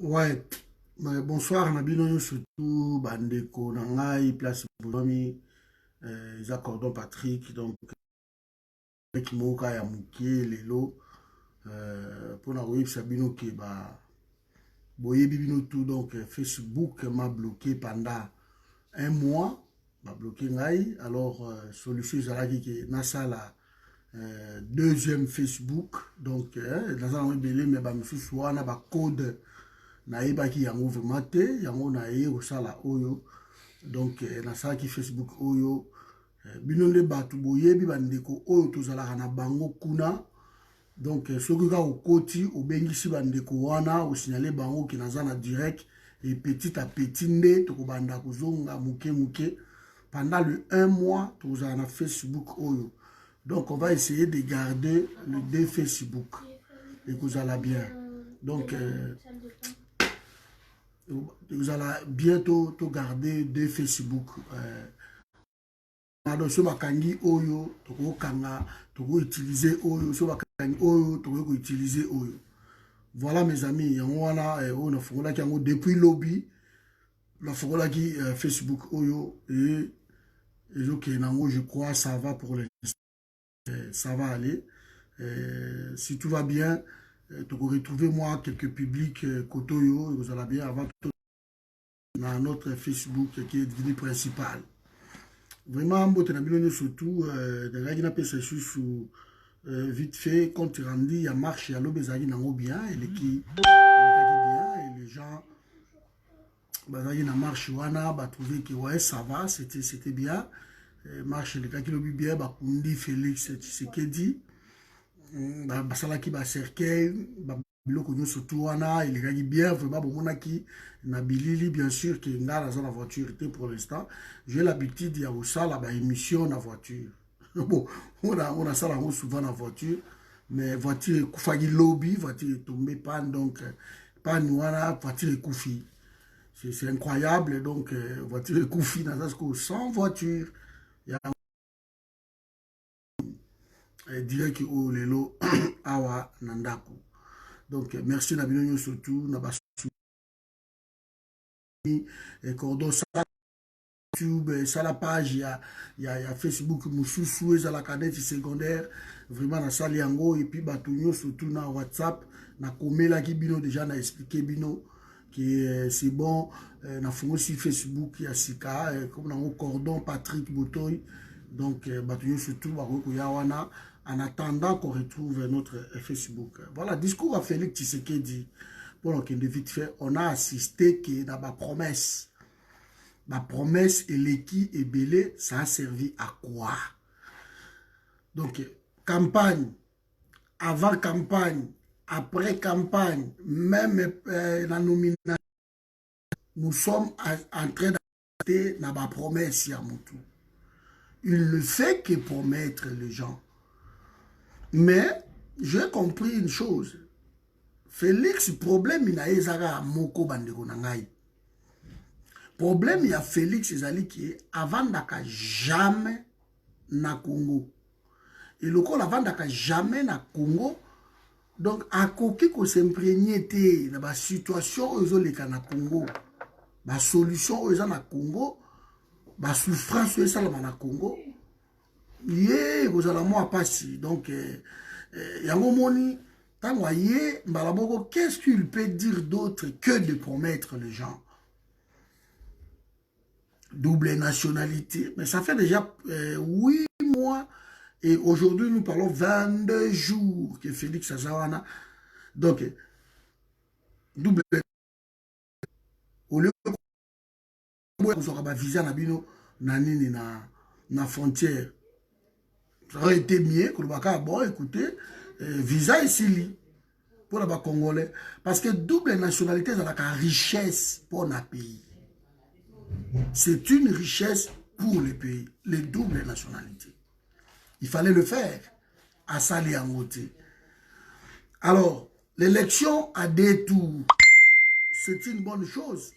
Ouais, mais bonsoir, Nabino, surtout Bandeko, Nangai, Place Bolomi, Isaac Cordon Patrick, donc, Kimoka, Yamouké, Lelo, pour la web, Sabino, qui Boye Bibino, tout, donc, Facebook m'a bloqué pendant un mois, m'a bloqué Ngai, alors, solution, Zalaki, qui Nasa, la deuxième Facebook, donc, dans un belé, mais, bah, monsieur, soit, na, ba, code, nayebaki yango vraiment te yango naye kosala oyo donc nasalaki Facebook oyo bino nde bato boyebi bandeko oyo tozalaka na bango kuna donc soki kaka okoti obengisi bandeko wana osignale bango ke naza na direct et petit à petit nde tokobanda kozonga moke moke pendant le 1 mois tozala na Facebook oyo donc on va essayer de garder le deux Facebook et kozala bien donc vous allez bientôt garder deux Facebook. So bakangi oyo, toko kanga, toko utiliser oyo, so bakangi oyo, toko utiliser oyo. Voilà mes amis, yango wana on a fongola ki yango depuis lobby, la fongola ki Facebook oyo et ok nango je crois ça va pour les ça va aller. Si tout va bien, toko retrouver moi quelques publics kotoyo, vous allez bien avant dans notre Facebook qui est devenu principal. Vraiment, surtout, vite fait, quand tu rendu, il y a marche, il y a l'obésagi dans bien, et qui bien, et les gens, bazagi na marche, wana, bah, trouvé que ouais, ça va, c'était bien. Marche, les gars qui l'ont bien, bah, Kundi, Félix, c'est ce qu'il dit. Bah, ça qui va cercueil, bah, biloko nyonso tu wana elekaki bien vraiment bomonaki na bilili bien sûr que nga naza na voiture te pour l'instant j'ai l'habitude ya kosala baémission na voiture bon on a sala yango souvent na voiture mais voiture ekufaki lobi voiture etombe panne donc panne wana voiture ekufi c'est incroyable donc voiture ekufi naza sikoyo sans voiture ya direct oyo lelo awa na ndako. Donc, merci Nabino surtout, et Cordon, ça YouTube, ça la page, il y a Facebook, Moussoussou, et la cadette secondaire, vraiment, na sali yango, et puis Batonio surtout na WhatsApp, na Komela qui bino déjà na expliqué bino, que c'est bon, na fongo aussi Facebook, il y a Sika, comme na Cordon, Patrick Botoy, donc Batonio surtout, Baroko Yawana, en attendant qu'on retrouve notre Facebook. Voilà, discours à Félix Tshisekedi, pour qu'il vite fait, on a assisté que dans ma promesse et l'équipe est belé, ça a servi à quoi? Donc, campagne, avant campagne, après campagne, même la nomination, nous sommes en train d'assister dans ma promesse, Yamutu. Il ne fait que promettre les gens. Mais j'ai compris une chose. Félix, problème, il a ezara moko bandeko nangai. Problème, il y a Félix, qui avant d'aka jamais na Congo. Et le col avant d'aka jamais na Congo. Donc, à koki ko s'imprégner te, na situation aux oleka na Congo. Ba solution aux na Congo. Ba souffrance aux na Congo. Yé, vous allez moi passer. Donc, yango moni, qu'est-ce qu'il peut dire d'autre que de promettre les gens? Double nationalité. Mais ça fait déjà 8 mois. Et aujourd'hui, nous parlons 22 jours que Félix Azawana. Donc, double. Au lieu de vous aurez visa na bino na frontière. Ça aurait été mieux que le baka bon écoutez visa ici pour les Congolais parce que double nationalité c'est la richesse pour notre pays. C'est une richesse pour le pays, les doubles nationalités. Il fallait le faire à Sali Angoté. Alors, l'élection à deux tours, c'est une bonne chose.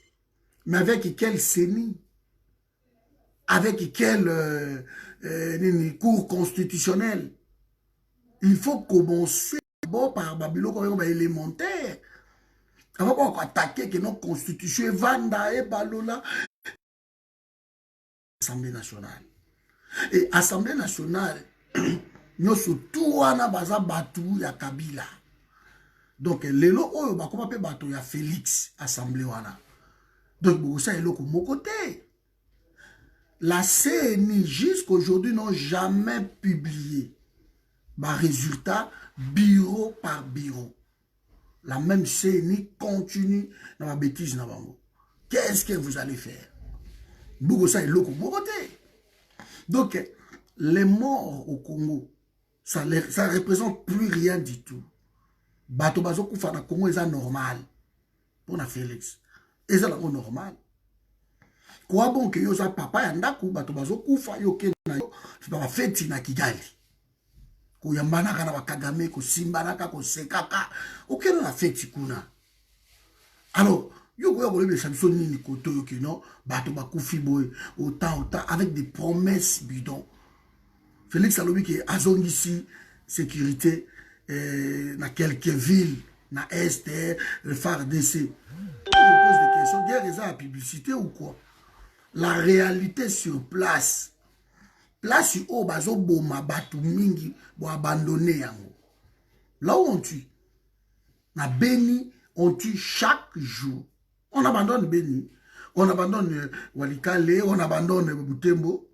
Mais avec quel CENI? Avec quel cours constitutionnel? Il faut commencer par Babylone comme élémentaire. Avant qu'on attaque que nos constitutions, Vanda et Balola, Assemblée nationale. Et Assemblée nationale, nous surtout wana baza batu ya Kabila. Donc lelo oyo bakoma pe batu ya Félix Assemblée wana. Donc bosa eloko moko te. La CNI jusqu'aujourd'hui n'ont jamais publié bah résultat bureau par bureau. La même CNI continue dans la bêtise na bango. Qu'est-ce que vous allez faire? Bosa eloko moko te. Donc les morts au Congo, ça ne représente plus rien du tout. Bato bazo kufa na Congo est normal. Pour na Félix. Et ça normal. Quoi bon que yo za papa ya ndaku bato bazo kufa yo ke na yo ba feti na Kigali. Ko yambana kana bakagame ko simbana ka ko sekaka. OK na feti kuna. Alors yo ko yo le champion ni koto yo ke non bato ba kufi boy autant avec des promesses bidons. Félix alobi que azongisi sécurité dans quelques villes na Est le phare DC. Je pose des questions, guerre est la publicité ou quoi? La réalité sur place. Place où bazo boma batu mingi bo abandonner yango. Là où on tue. Na Beni, on tue chaque jour. On abandonne Beni, on abandonne Walikale, on abandonne Butembo.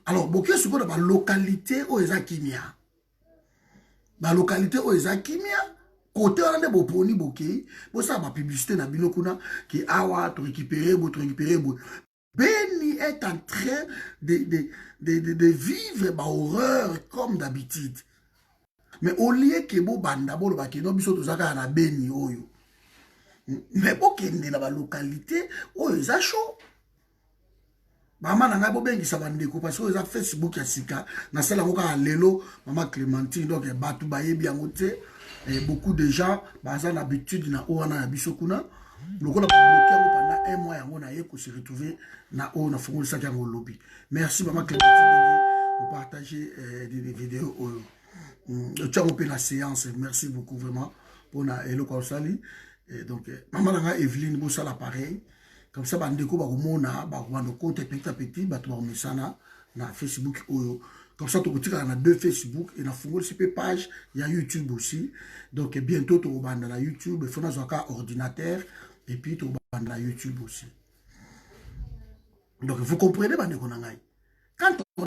Alors, boké ce qu'on a localité où eza kimia. La localité où eza kimia, côté on a des boponi boké, bo ça ma publicité na bino kuna qui awa to récupérer bo. Beni est en train de vivre ma horreur comme d'habitude. Mais au lieu que bo banda bo ba kino biso to zaka na Beni oyo. Mais boké ne la localité où eza chaud. Maman n'a pas bien qui s'abandonne parce que les Facebook ya sika na sala ngoka lelo maman Clémentine donc batu baye bien ngote et beaucoup de gens baza l'habitude na oana ya bisokuna lokola bloqué pendant un mois yango na yeko se retrouver na o na fongoli saki yango lobby. Merci maman Clémentine pour partager des vidéos tu as coupé la séance. Merci beaucoup vraiment pour na elo kosali et donc maman nga Evelyne bossa l'appareil. Comme ça, bandeko bakomona bakomanda compte petit à petit bato bakomesana na Facebook oyo. Comme ça, tu as deux Facebook et na fungoli CP page, il y a YouTube aussi. Donc bientôt tu vas na YouTube, il faut un ordinateur et puis tu vas na YouTube aussi. Donc vous comprenez bandeko na ngai. Quand on a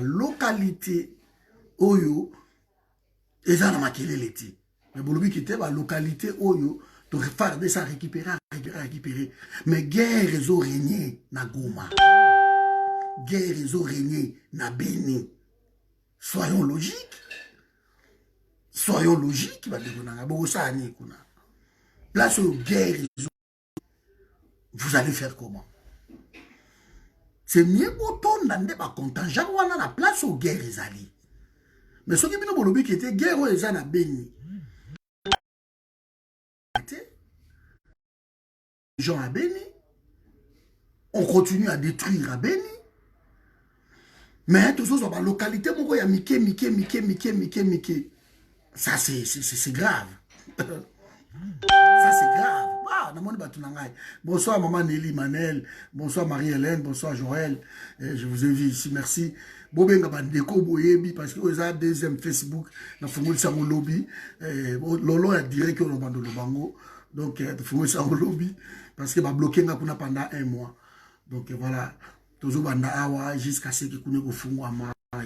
localité oyo eza na makelele ti. Mais bolobi ki te ba localité oyo to faire de ça récupérer. Mais guerre ils ont régné na Goma. Guerre ils ont régné na Beni. Soyons logiques. Soyons logiques. Place où guerre vous allez faire comment? C'est mieux pour ton nande ba contingent wana la place où guerre ils allaient. Mais ce qui bino bolobi qui était guerre où ils na Beni. Gens à Beni, on continue à détruire à Beni. Mais tout ça, la localité, mon gars, il y a Miké. Ça, c'est grave. Ça, c'est grave. Ah, bonsoir, maman Nelly Manel. Bonsoir, Marie-Hélène. Bonsoir, Joël. Je vous ai vu ici. Merci. Bobenga bandeko boyebi parce que vous avez deuxième Facebook. Na fungoli sa lobby. Lolo a diré que l'on bande le bango. Donc, il faut ça au lobby parce que va bloquer pendant un mois. Donc, voilà. Toujours banda awa jusqu'à ce que vous fungwa.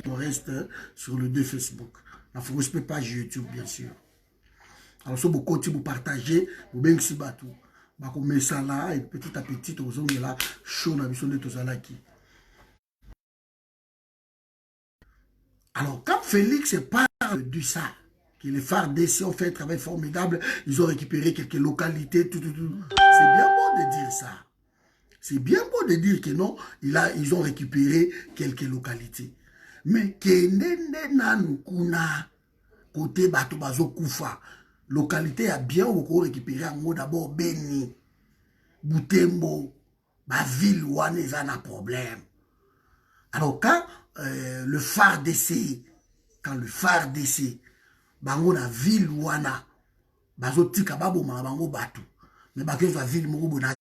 Il reste sur le deux Facebook. Il faut que page YouTube, bien sûr. Alors, si vous continuez vous partager, vous bien si batou. Vous mettez ça là et petit à petit, vous avez là, chaud na vision de tous qui. Alors, quand Félix parle de ça, que les phares DC ont fait un travail formidable, ils ont récupéré quelques localités, tout. C'est bien beau de dire ça. C'est bien beau de dire que non, ils ont récupéré quelques localités. Mais Kenende Nanukuna, côté Bato Bazo Koufa, localité a bien récupéré en mot d'abord Beni, Butembo, ma ville où on est un problème. Alors quand le phare DC, bango na ville wana bazotika baboma bango bato mais bakezwa ville moko bona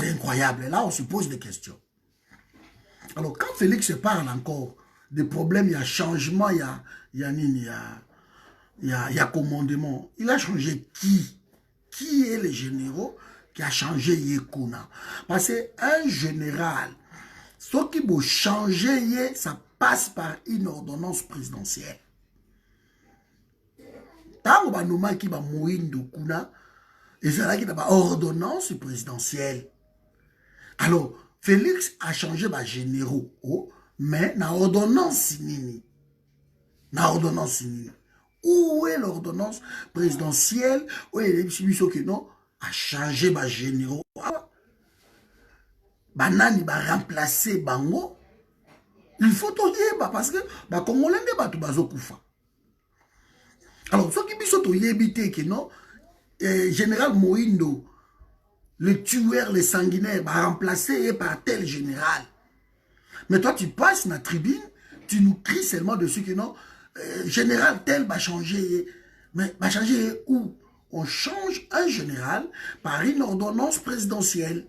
c'est incroyable. Là on se pose des questions. Alors quand Félix parle encore des problèmes, il y a changement, il y a nini, il y a commandement, il a changé qui est le généraux qui a changé Yekuna? Parce qu'un général, ce qui va changer, ça passe par une ordonnance présidentielle. Tant que nous qui va mourir de Kuna, et c'est là qu'il y a une ordonnance présidentielle. Alors, Félix a changé les généraux, mais na ordonnance nini. Na ordonnance nini. Où est l'ordonnance présidentielle? Où est l'exhibition que non a changé les généraux? Banani va remplacer Bango. Il faut tout dire parce que les Congolais ne sont pas koufa. Alors, ce qui sont éviter que non, général Moïndo, le tueur, le sanguinaire, va remplacer par tel général. Mais toi, tu passes dans la tribune, tu nous cries seulement dessus que non, général tel va changer. Mais va changer où? On change un général par une ordonnance présidentielle.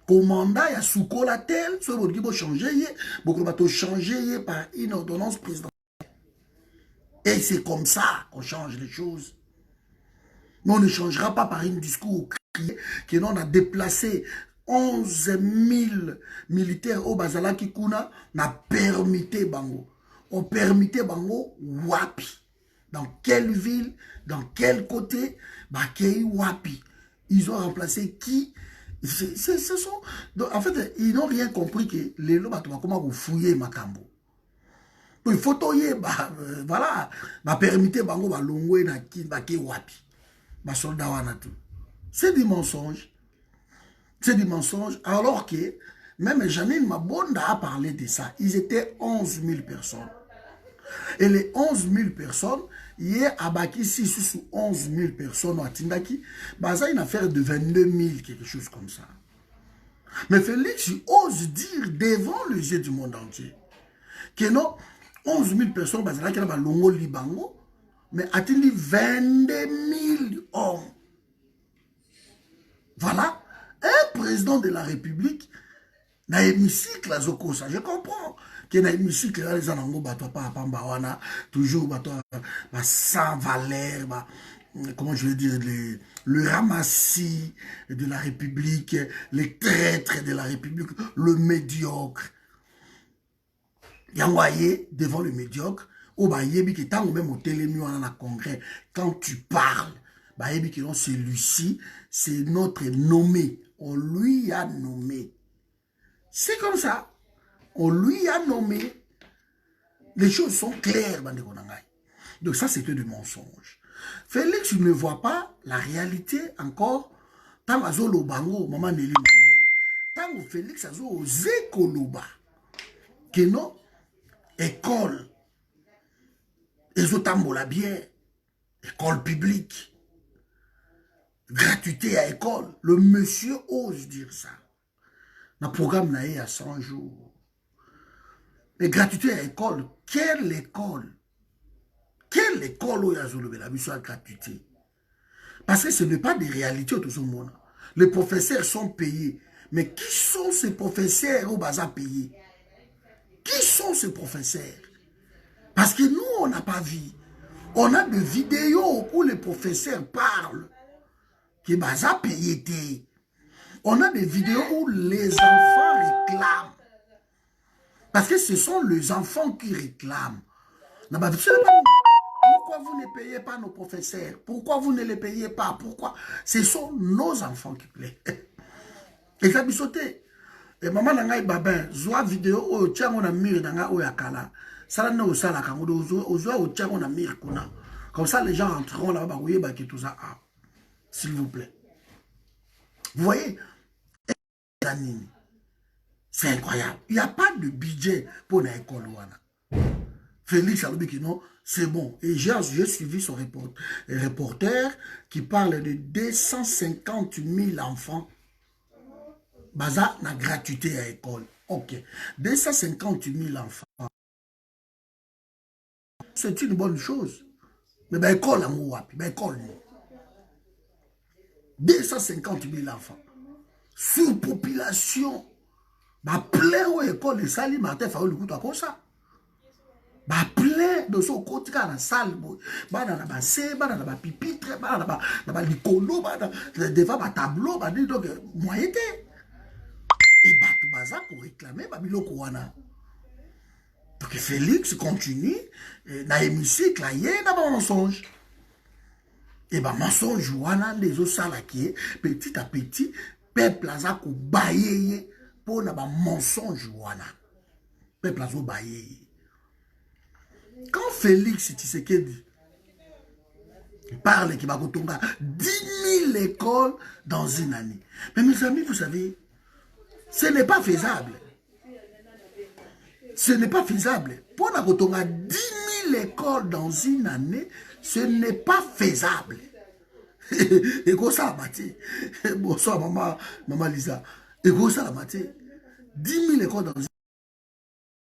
Commandant, il y a Soukola tel, ce qui va changer, beaucoup va changer par une ordonnance présidentielle. Et c'est comme ça qu'on change les choses. Mais on ne changera pas par un discours que l'on a déplacé 11 000 militaires au Bazalaki Kuna, n'a permité Bango. On permettait Bango Wapi. Dans quelle ville, dans quel côté, Bakei Wapi. Ils ont remplacé qui? Ce sont, donc, en fait, ils n'ont rien compris que les lots, comment vous fouillez Makambo. Il faut voilà, permettre Bango Balongwe na Bakei Wapi. Soldat Wanatou. C'est des mensonges. C'est des mensonges. Alors que, même Janine Mabonda a parlé de ça. Ils étaient 11 000 personnes. Et les 11 000 personnes, hier, à Baki, 6 sous 11 000 personnes, à Tindaki, ça une affaire de 22 000, quelque chose comme ça. Mais Félix ose dire devant les yeux du monde entier que non, 11 000 personnes, là, qui a Longo Libango, mais a-t-il 22 000 hommes? Voilà, un président de la République n'a hémicycle à Zokosa. Je comprends qu'il y a un hémicycle là, les anangos, toujours sans valeur, comment je vais dire, le ramassis de la République, les traîtres de la République, le médiocre. Il y a envoyé devant le médiocre, au Bayebi qui est même au télému dans le congrès, quand tu parles, Bayebi qui celui-ci, c'est notre nommé. On lui a nommé. C'est comme ça. On lui a nommé. Les choses sont claires, Bandekonangai. Donc ça, c'était du mensonge. Félix ne voit pas la réalité encore. Tant que Zolobango, maman Nelly Manuel. Tant que Félix a osé Koloba. Que non, école. Ezotambola bien. École publique. Gratuité à école. Le monsieur ose dire ça. Le programme n'a eu à 100 jours. Et gratuité à école. Quelle école? Quelle école où il y a la mission à gratuité? Parce que ce n'est pas des réalités tout ce monde. Les professeurs sont payés. Mais qui sont ces professeurs au bazar payés? Qui sont ces professeurs? Parce que nous, on n'a pas vu. On a des vidéos où les professeurs parlent. Qui bazar payé. On a des vidéos où les enfants réclament. Parce que ce sont les enfants qui réclament. Pourquoi vous ne payez pas nos professeurs? Pourquoi vous ne les payez pas? Pourquoi? Ce sont nos enfants qui plaît. Et ça bisoté. Et maman nangai babin, zoa vidéo o tiango na mire nanga o yakala. Ça na o sala kango o zoa o tiango na mire kuna. Comme ça les gens entreront là-bas oui ba ki tout ça. S'il vous plaît. Vous voyez? C'est incroyable. Il n'y a pas de budget pour l'école. Félix Alobi non, c'est bon. Et j'ai suivi son reporter qui parle de 250 000 enfants. Baza na gratuité à l'école. Ok. 250 000 enfants. C'est une bonne chose. Mais bah école à Mouapi, bah école 250 000 enfants. Surpopulation. Bah plein aux écoles de Sali Martin Faou le coup à ça. Bah plein de ce côté dans la salle. Bah dans la C, bah dans la pipitre, bah dans la licolo, bah devant ma tableau, bah donc moi était. Et bah tout bazar pour réclamer bah biloko wana. Donc Félix continue dans l'hémicycle là, il y a un mensonge. Et bah mensonge wana les autres salles qui petit à petit peuple a ko bailler pour na ba mensonge wana. Peuple a ko bailler. Quand Félix Tshisekedi parle qu'il va retourner 10 000 écoles dans une année. Mais mes amis, vous savez, ce n'est pas faisable. Ce n'est pas faisable. Pour retourner 10 000 écoles dans une année, ce n'est pas faisable. Et quoi ça, Mathé? Bonsoir, maman Lisa. Et quoi ça, Mathé? 10 000 écoles dans une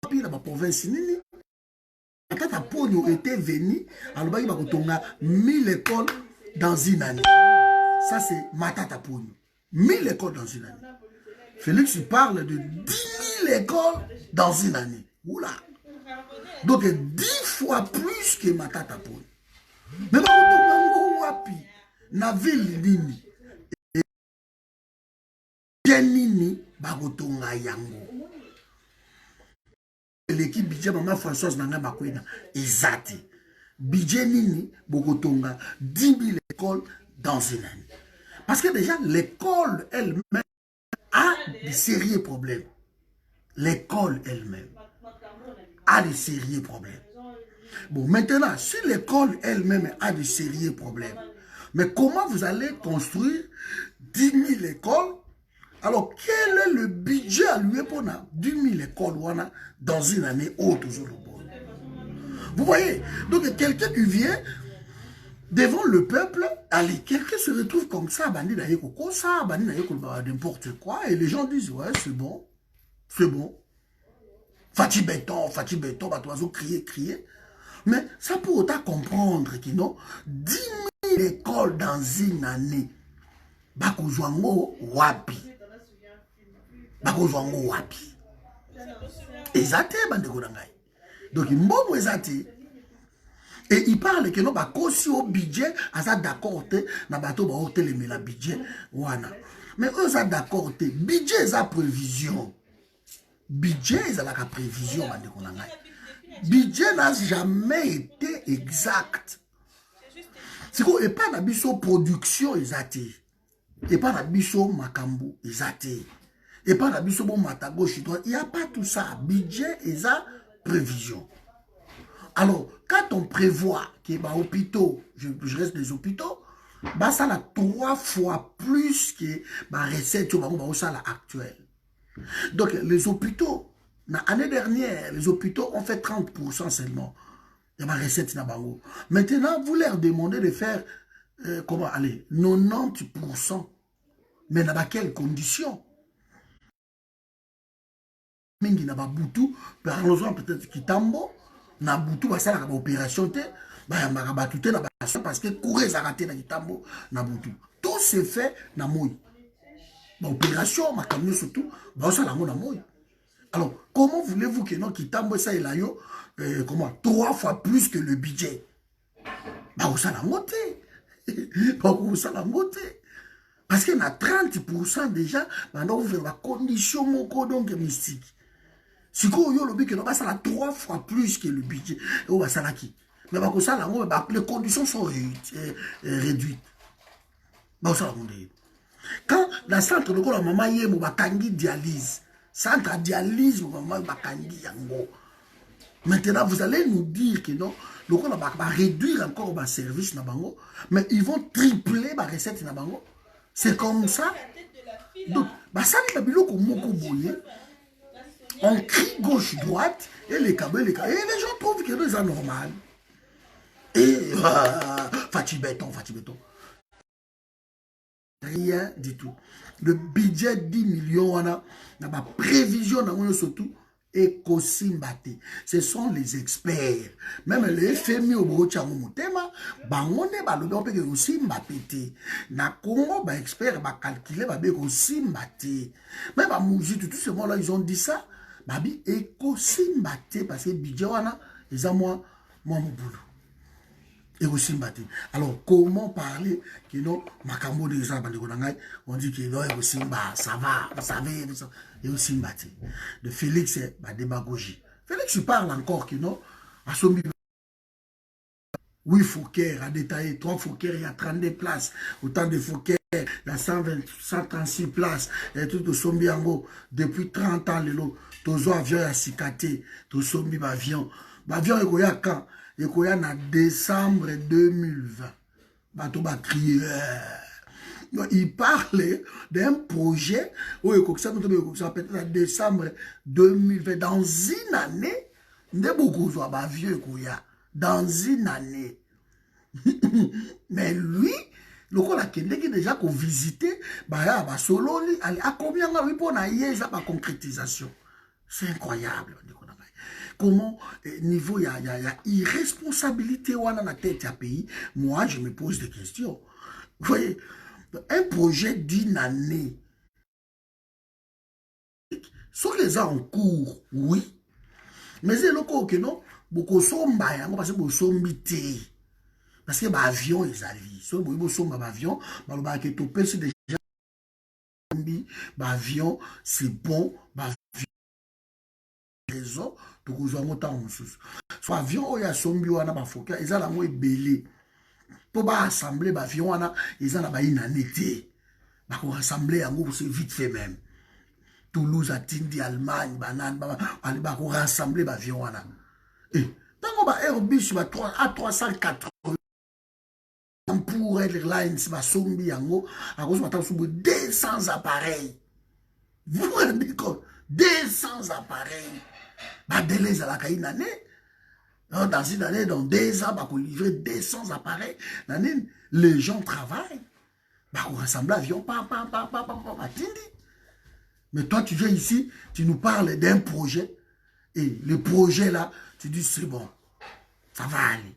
année. Dans la province, Tata Pogno était venu, alors il va retourner 1000 écoles dans une année. Ça, c'est Matata Pogno. 1000 écoles dans une année. Félix parle de 10 000 écoles dans une année. Oula. Donc, 10 fois plus que Matata Pogno. Mais on va retourner na ville nini. Nini va retourner yango. L'équipe budget maman Françoise Nanga Makwena ezati budget nini bokotonga 10 000 écoles dans une année parce que déjà l'école elle-même a de sérieux problèmes. L'école elle-même a de sérieux problèmes. Bon, maintenant si l'école elle-même a de sérieux problèmes, mais comment vous allez construire 10 000 écoles? Alors, quel est le budget alloué pour 10 000 écoles dans une année haute toujours le bon? Vous voyez? Donc, quelqu'un qui vient devant le peuple, allez, quelqu'un se retrouve comme ça, n'importe quoi, et les gens disent, ouais, c'est bon, c'est bon. Fatih béton, oiseaux crier. Mais ça peut autant comprendre qu'ils n'ont 10 000 écoles dans une année. Bakozwango wapi. Bakozwango wapi. Ezate bandeko nangai. Donc mbongo ezate. Et il parle que non ba kosi au budget asa d'accord te na bato ba hotel mais la budget wana. Mais eux ça d'accord te budget eza prévision. Budget eza la prévision bandeko nangai. Budget n'a jamais été exact. C'est quoi et pas na biso production ezate. Et pas la biso makambo ezate. Et pas la biso bon mata gauche droite. Il n'y a pas tout ça. Budget et ça, prévision. Alors, quand on prévoit que les hôpitaux, je reste des hôpitaux, bah ça a 3 fois plus que la recette actuelle. Donc, les hôpitaux, l'année dernière, les hôpitaux ont fait 30% seulement. Il y a ma recette. Maintenant, vous leur demandez de faire, comment aller, 90%. Mais dans quelles conditions? Mingi na babutu, parlons peut-être Kitambo, na butu ba sala ba opération te, ba ya marabatu te na ba parce que courir za raté na Kitambo na butu. Tout se fait na moi. Ba opération ma camion surtout, ba sala mo na moi. Alors, comment voulez-vous que non Kitambo ça il a yo comment 3 fois plus que le budget? Ba sala moté. Ba sala moté. Parce qu'il y a 30% déjà, maintenant vous faites la condition mon donc mystique. Si vous avez le budget, ça a 3 fois plus que le budget. Mais les conditions sont réduites. Quand dans le centre de la maman y a dialyse, centre de dialyse, maintenant vous allez nous dire que non, on va réduire encore le service, mais ils vont tripler la recette. C'est comme ça. Donc, ça on crie gauche-droite et les câbles, et les gens trouvent que c'est normal. Et Fatih béton. Rien du tout. Le budget 10 millions, on a prévision surtout ekosimba te. Ce sont les experts. Même les FMI au Bochango Mutema, bangone balobi on peut que osimba te. Na Congo ba expert ba calculer ba be osimba te. Même ba Muji tout ce monde là ils ont dit ça. Babi ekosimba te parce que budget wana eza moi mon boulot. Ekosimba te. Alors comment parler que non makambo de ça on dit que non ekosimba ça va, vous savez ekosimba te. De Félix ba démagogie. Félix parle encore que non à son 8 Fouquet a détaillé 3 Fouquet, il y a 32 places. Autant de Fouquet, il y a 136 places. Et tout au Sombiango, depuis 30 ans, tous avions à Sikate, tous Sombi avion. L'avion est là quand? Il est en décembre 2020. Bateau va crier. Il parlait d'un projet où il peut-être en décembre 2020. Dans une année, il y a beaucoup de vieux dans une année. Mais lui, le coup qui est déjà qu'on visité, bah solo à combien de pour la concrétisation. C'est incroyable. Comment niveau il y a irresponsabilité dans la tête du pays. Moi, je me pose des questions. Vous voyez, un projet d'une année, sur les ans en cours, oui. Mais c'est le cas que non, beaucoup sont parce que beaucoup sont mités. Parce que l'avion est arrivé. Si vous avez un avion, c'est déjà l'avion, c'est bon, raison, donc vous avez autant de choses. Soit avion, il y a sombi, il y a foka, ils ont la moitié belé. Pour assembler l'avion, ils ont une année. Pour rassembler, c'est vite fait même. Toulouse, Atindi, Allemagne, Banane, pour rassembler l'avion. Et tant qu'on va Airbus à 380 pour Airlines, ma sombi yango, à cause de 200 appareils. Vous vous rendez compte? 200 appareils. Bah, délai à la une année. Dans une année, dans 2 ans, bah, pour livrer 200 appareils. Les gens travaillent. Bah, pour rassembler l'avion, mais toi, tu viens ici, tu nous parles d'un projet. Et le projet là, tu dis c'est bon. Ça va aller.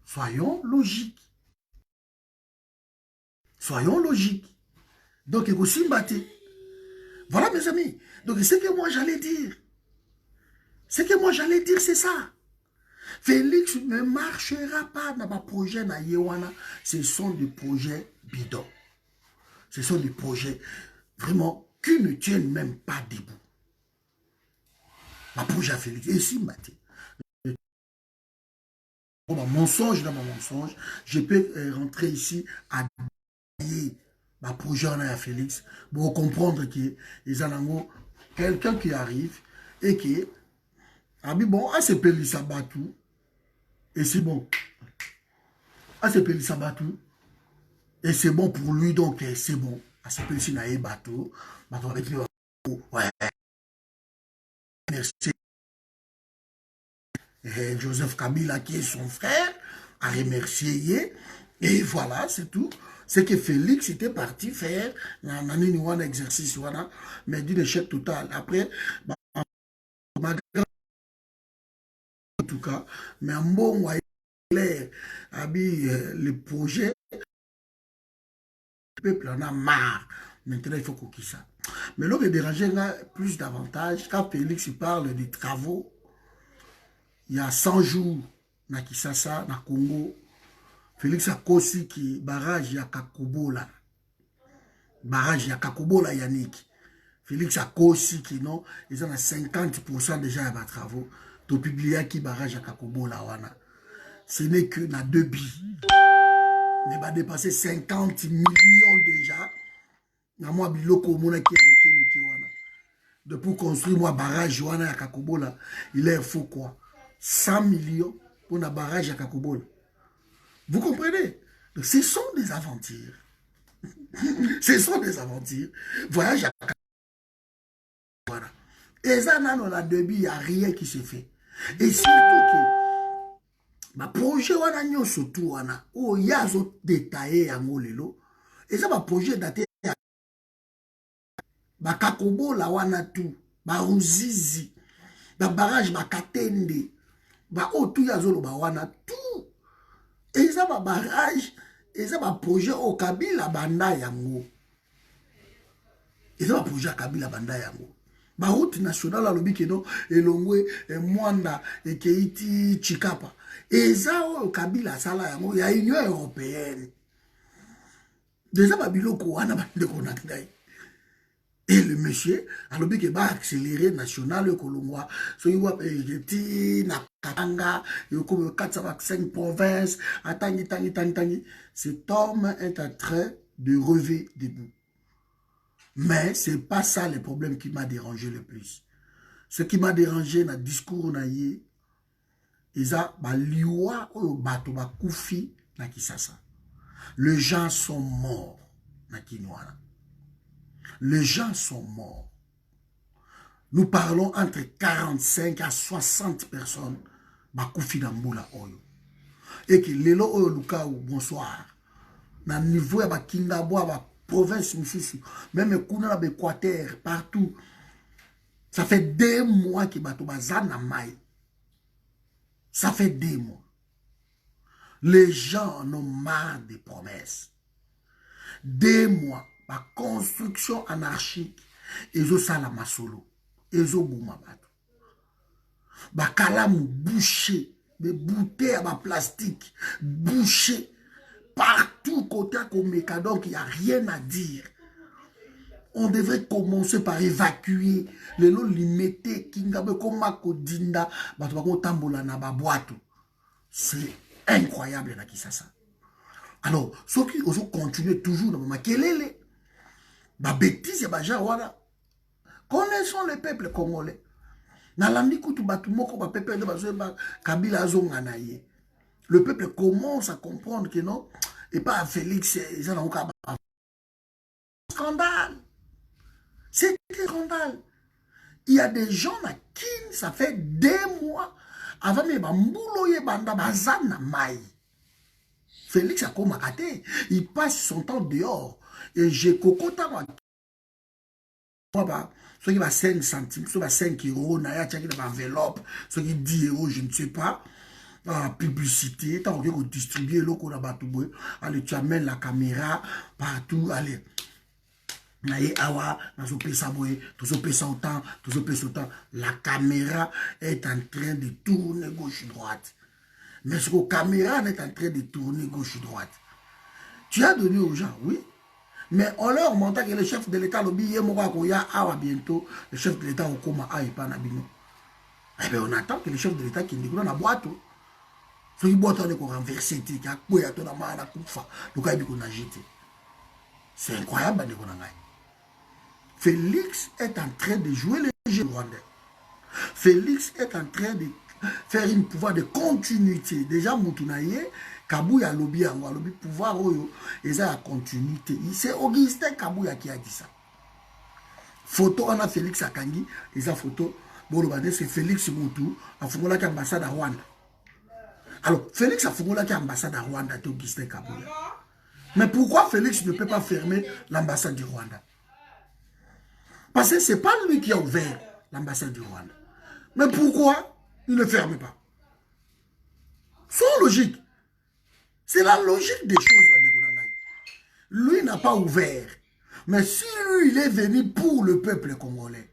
Soyons logiques. Soyons logiques. Donc, il faut aussi battre. Voilà, mes amis. Donc, ce que moi j'allais dire, c'est ça. Félix ne marchera pas dans ma projet na Yewana. Ce sont des projets bidons. Ce sont des projets vraiment qui ne tiennent même pas debout. Ma projet à Félix. Et si, Mathé, mensonge dans mon mensonge, je peux rentrer ici à ma projet à Félix pour comprendre que les Anango, quelqu'un qui arrive et qui a dit bon, à ce pays Sabatou, et c'est bon. À ce pays Sabatou, et c'est bon pour lui, donc c'est bon. À ce pays Sinaï Batou, avec lui, ouais, merci. Et Joseph Kabila, qui est son frère, a remercié. Et voilà, c'est tout. C'est que Félix était parti faire un exercice, mais d'un échec total. Après, en tout cas, mais un bon clair, le projet, le peuple en a marre. Maintenant, il faut qu'on quitte ça. Mais là, il dérangeait plus davantage. Quand Félix parle des travaux, il y a 100 jours, na Kisasa, na Congo, Félix a kosi qui barrage ya Kakobola. Barrage ya Kakobola Yannick. Félix a kosi qui non, ils ont 50% déjà de travaux. To publier qui barrage ya Kakobola wana. Ce n'est que na 2 billes. Mais va dépasser 50 millions déjà. Na moi biloko mona qui wana. Depuis construire moi barrage wana ya Kakobola, il est faux quoi. 100 millions pour un barrage à Kakobola. Vous comprenez? Donc, ce sont des aventures. Ce sont des aventures. Voyage à Kakobola. Voilà. Et ça, dans la début, il n'y a rien qui se fait. Et surtout que, ma projet, on a surtout, il y a des détails à Molelo. Et ça, ma projet daté à Kakobola, on a tout. Barouzizi. ba barrage ba katende ba otu ya zolo ba wana tout et ça ba barrage et ça ba projet au Kabila banda yango et ça ba projet Kabila banda yango ba route nationale alobi keno elongwe Mwanda et Keiti Chikapa et ça au Kabila sala yango ya Union européenne déjà ba biloko wana ba ndeko na ngai. Et le monsieur, alors qu'il va accélérer national colombois, so il va petit na Katanga, il comme 405 provinces, tangi. Cet homme est en train de relever debout. Mais c'est pas ça le problème qui m'a dérangé le plus. Ce qui m'a dérangé dans le discours naïe, ils a ba liwa o bato ba kufi na Kisasa. Les gens sont morts na Kinwana. Les gens sont morts. Nous parlons entre 45 à 60 personnes. Bakoufi Namboula Oyo. Et que Lelo Oyo Luka ou bonsoir. Dans le niveau de Kingabo, la province, même Kuna l'Équateur, partout. Ça fait 2 mois que Bato Bazana Maï. Ça fait 2 mois. Les gens en ont marre des promesses. 2 mois. La construction anarchique, ezo sala masolo, ezo bouma bato. Ba kalamu bouché, des bouteilles à plastique, bouché, partout côté comme donc il n'y a rien à dire. On devrait commencer par évacuer les lots limités, kingabe komako dinda, bato bako tambola na ba boato. C'est incroyable na Kisasa. Alors, ceux qui osent continuer toujours dans ma kelele, ba bêtise ya baja wana. Connaissons le peuple congolais. Nalandi kutu batu moko ba peuple de bazoba Kabila azonga na ye. Le peuple commence à comprendre que non et pas Félix ils ont encore scandale. C'est un scandale. Il y a des gens à qui ça fait 2 mois avant mais ba mbulo ye banda bazana mai. Félix a comme até, il passe son temps dehors. Et j'ai cocota ce qui va 5 centimes, ce qui va 5 euros, il y a enveloppe, ce qui 10 euros, je ne sais pas. Publicité, tant qu'on distribue l'eau allez, tu amènes la caméra partout, allez. La caméra est en train de tourner gauche-droite. Mais ce que la caméra est en train de tourner gauche-droite. Tu as donné aux gens, oui. Mais on leur montre que le chef de l'État, bientôt, le chef de l'État, eh bien, on attend que le chef de l'État qui dit qu'on a boîte. Ce qui boite, on est renversé, c'est incroyable. Félix est en train de jouer le jeu rwandais. Félix est en train de faire une pouvoir de continuité. Déjà, Moutunaye, Kabouya lobby, lobby pouvoir, et ça la continuité. C'est Augustin Kabouya qui a dit ça. Photo, on a Félix Akangi, et sa photo, c'est Félix Moutou, a fait l'ambassade à Rwanda. Alors, Félix a fait l'ambassade à Rwanda, Augustin Kabouya. Mais pourquoi Félix ne peut pas fermer l'ambassade du Rwanda? Parce que ce n'est pas lui qui a ouvert l'ambassade du Rwanda. Mais pourquoi il ne ferme pas? Son logique. C'est la logique des choses. Lui n'a pas ouvert. Mais si lui, il est venu pour le peuple congolais,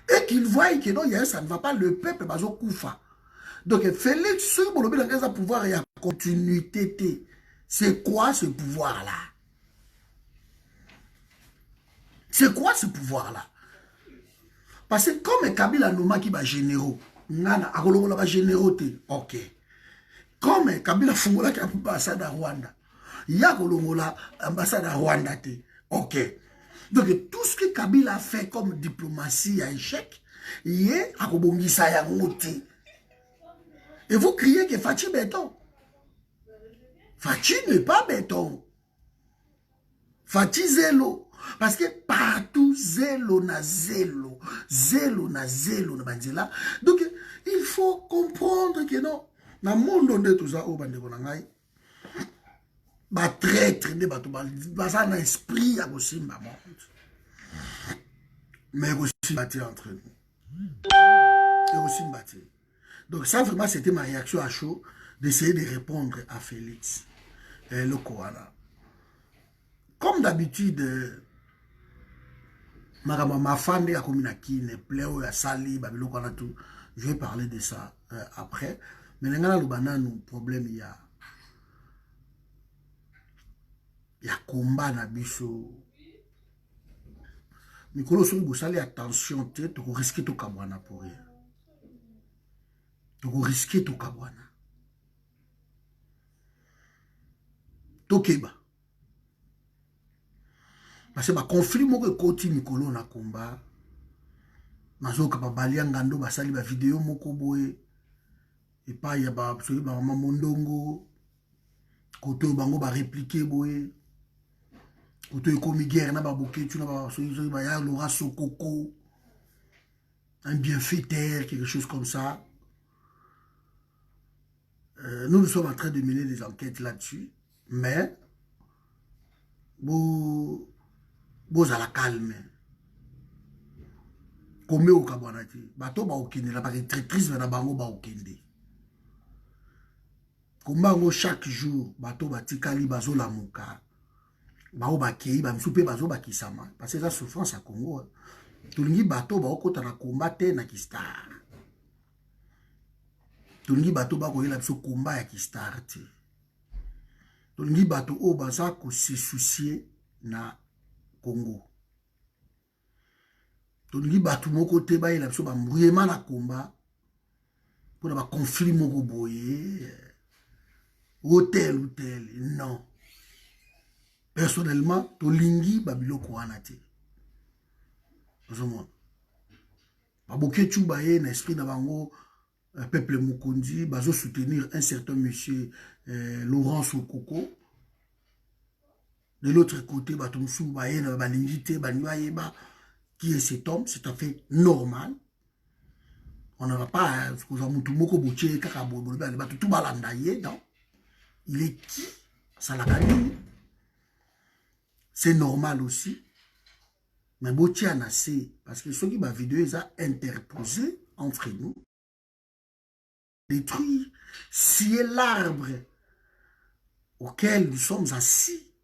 et qu'il voit que non, ça ne va pas, le peuple va koufa. Donc, Félix, ce qu'il a pouvoir et la continuité, c'est quoi ce pouvoir-là? C'est quoi ce pouvoir-là? Parce que comme Kabila Noma qui va généraux, nana akolongola ba générauté, ok. Comme Kabila fungola qui ambassade à Rwanda, ya kolongola ambassade à Rwanda te, ok. Donc tout ce que Kabila a fait comme diplomatie à échec, yé akobongisa yango te. Et vous criez que Fachi béton. Fachi n'est pas béton. Fachi zélo. Parce que partout, zélo na zélo. Zélo na zélo na banzela. Donc, il faut comprendre que non. Dans le monde de tout ça, au bande konangai, ba traître de bato ba ça na esprit à kosimba monde. Mais aussi bâtir entre nous. Et aussi Mbati. Donc ça, vraiment, c'était ma réaction à chaud d'essayer de répondre à Félix le Koala. Comme d'habitude, ma femme a commis ne pleo ya sali babilo kana tout. Je vais parler de ça après. Mais ngana lobana nous problème il y a combat na biso. Mikolo so bosali attention te to risquer to kabwana pour rien. To risquer to kabwana. To keba. Parce que ba conflit moko koti mikolo na combat. Mazoka ba balia ngando basali ba vidéo moko boye. Et pas ya ba absolu ba mamondongo. Koto bango ba répliquer boye. Koto ekomi guerre na ba boketu na ba soyo ba ya Laura Sokoko. Un bienfaiteur, quelque chose comme ça. Nous sommes en train de mener des enquêtes là-dessus, mais vous à la calme. Comme au Kabwanati, bateau ba okende, la traîtrise na bango ba okende. Comme chaque jour, bateau ba tikali bazo la muka, ba obakei, ba msupe bazo ba kisama, parce que la souffrance à Congo. Tout le monde bateau ba okota na combattre na kistar. Tongi bato ba koyela biso combat ya kistar te. Tongi bato o baza ko se soucier na Congo. Tongi bato moko te ba yela biso ba mbuyema na combat pour ba conflit moko boye. Hôtel non. Personnellement, tolingi babilo ko wana te. Ozomona. Ba boketu ba ye na esprit na bango peuple Mukondi, bazo soutenir un certain monsieur Laurent Sokoko. De l'autre côté, Batomsou, Bayena, Balingite, Banyuayeba, qui est cet homme, c'est tout à fait normal. On ne va pas, non. Il est qui? Salakani. C'est normal aussi. Mais Botian assez, parce que ceux qui m'a vidéo, ils ont interposé entre nous. Détruire, scier l'arbre auquel nous sommes assis.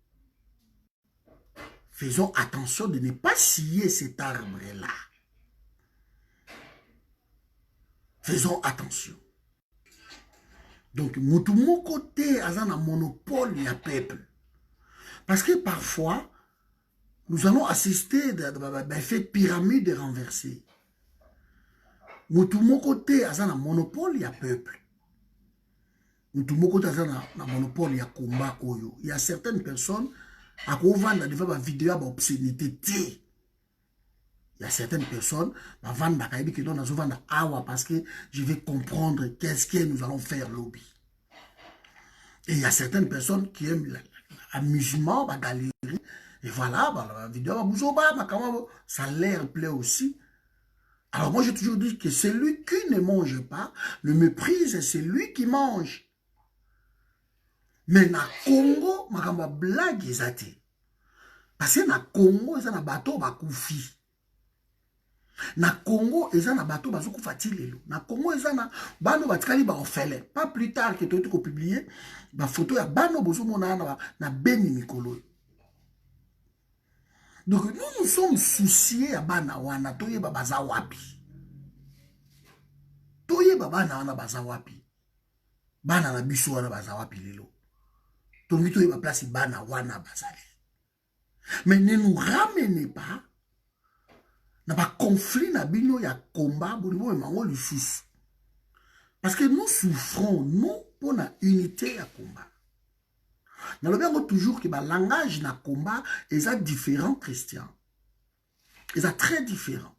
Faisons attention de ne pas scier cet arbre-là. Faisons attention. Donc, mon côté, a un monopole, il y a peuple. Parce que parfois, nous allons assister à un fait de pyramide renversée. Mon côté, a un monopole, il y a peuple. Mon côté, a un monopole, il y a combat. Il y a certaines personnes à quoi vendre des vidéos à obscénité. Il y a certaines personnes qui vendent des vidéos parce que je vais comprendre qu'est-ce que nous allons faire lobby. Et il y a certaines personnes qui aiment l'amusement, la galerie. Et voilà, la vidéo, ça leur plaît aussi. Alors moi, j'ai toujours dit que celui qui ne mange pas, le méprise, c'est lui qui mange. Mais na Congo, ma blague ezate. Parce que na Congo, ils ont un bateau bakoufi. Na Congo, ils ont un bateau bakoufi lelo. Na Congo, ils ont un bano batikali ba ofele. Pas plus tard que tu as publié, ba photo ya bano bozo mona na Beni Mikolo. Donc nous sommes souciés à bana wana toye ba baza wapi. Toye ba bana wana baza wapi. Bana na biso wana baza wapi lelo. Tongi toye ba place bana wana bazali. Mais ne nous ramenez pas dans un conflit, na bino ya combat, parce que nous souffrons, nous, pour la unité à combat. Nous avons toujours que le langage na combat est différent, Christian. Il est très différent.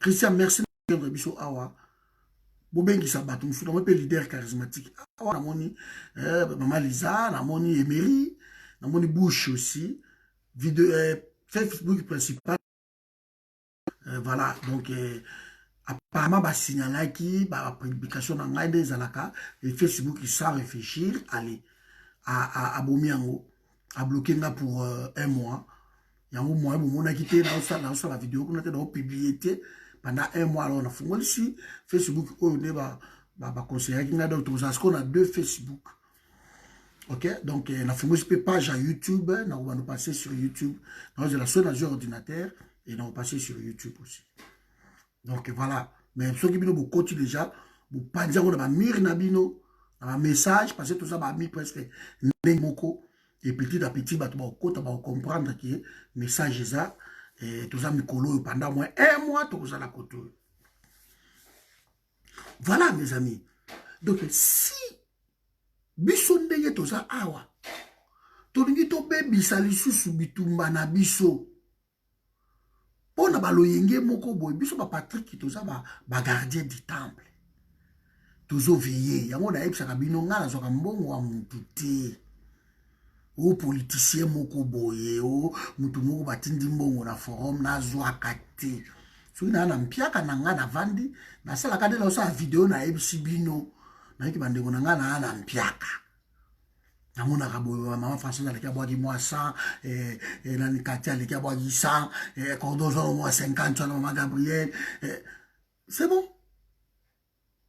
Christian, merci de biso awa. Bobengi Sabato, nous sommes un leader charismatique. Awa, namoni, Maman Lisa, namoni Emery, namoni Bush aussi. Vidéo, Facebook principal. Voilà, donc, apparemment, bah, signaler qui, bah, publication dans l'Aïdé Zalaka, et Facebook, il sans réfléchir, allez, à Bomiango, à bloquer là pour un mois. Il y a un mois, on a quitté dans la vidéo, on a publié, pendant un mois. Alors, on a fait ici, Facebook, on a conseillé, donc, parce qu'on a 2 Facebook. Ok, donc, on a fait une page à YouTube, on va nous passer sur YouTube. Donc, j'ai la seule dans ordinateur, et on va passer sur YouTube aussi. Donc, voilà. Mais ceux qui ont côté déjà, vous pas dire qu'on a mis un message, parce que tout ça va mis presque moko. Et petit à petit, bah, tu vas comprendre que le message est ça. Et tout ça, Mikolo, pendant moins un mois, tout ça, la côte. Voilà, mes amis. Donc, si biso ndenge tout ça, awa, tolingi to bebi salisusu bitumba na biso. Pona baloyenge moko boy, biso ba Patrick tout ça, ba gardien du temple. Tozo veillé. Yango na ebisaka bino nga na zoka mbongo wa mutu te. O politicien moko boye, o mutu moko batindi mbongo na forum na zwaka te. Soki na mpiaka na nga na vandi, na sala kade na osa video na ebisi bino, na yiki bandeko na nga na mpiaka. Na mona kaboye maman Françoise aleki abwaki mwa 100, nani Kati aleki abwaki 100, Cordozo mwa 50 sur maman Gabriel. C'est bon.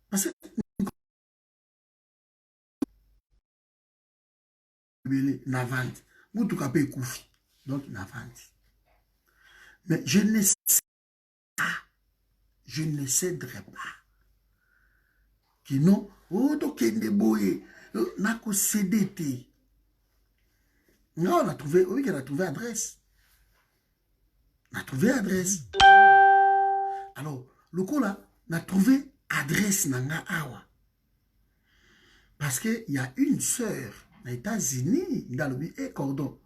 Parce que na vente. Moutou kapé koufi. Donc na vente. Mais je ne céderai pas. Qui non, oh, donc kende boye, nako cédé. Non, on a trouvé, oui, on a trouvé adresse. On a trouvé adresse. Alors, le coup là, on a trouvé adresse nanga awa. Parce qu'il y a une sœur aux États-Unis, dans le pays, et cordon.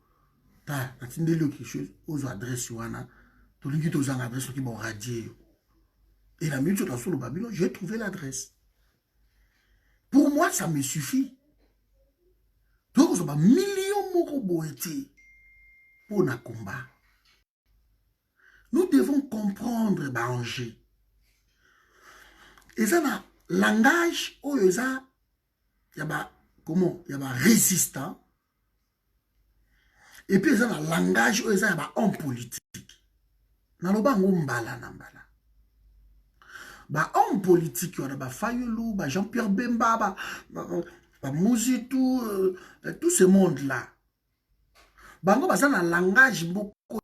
T'as quelque chose aux adresses, tu as aux adresses qui vont radier. Et la minute sur le Babylone, j'ai trouvé l'adresse. Pour moi, ça me suffit. Donc, il y a un million de boétés pour le combat. Nous devons comprendre le danger. Et ça, le langage, il y a comment? Il y a résistant. Et puis, il y a un langage, il y a un homme politique. Dans le banc, on mbala. Ba homme politique, il y a Fayulu, Jean-Pierre Bemba, Mouzitou, tout ce monde-là. Bango, ça a un langage beaucoup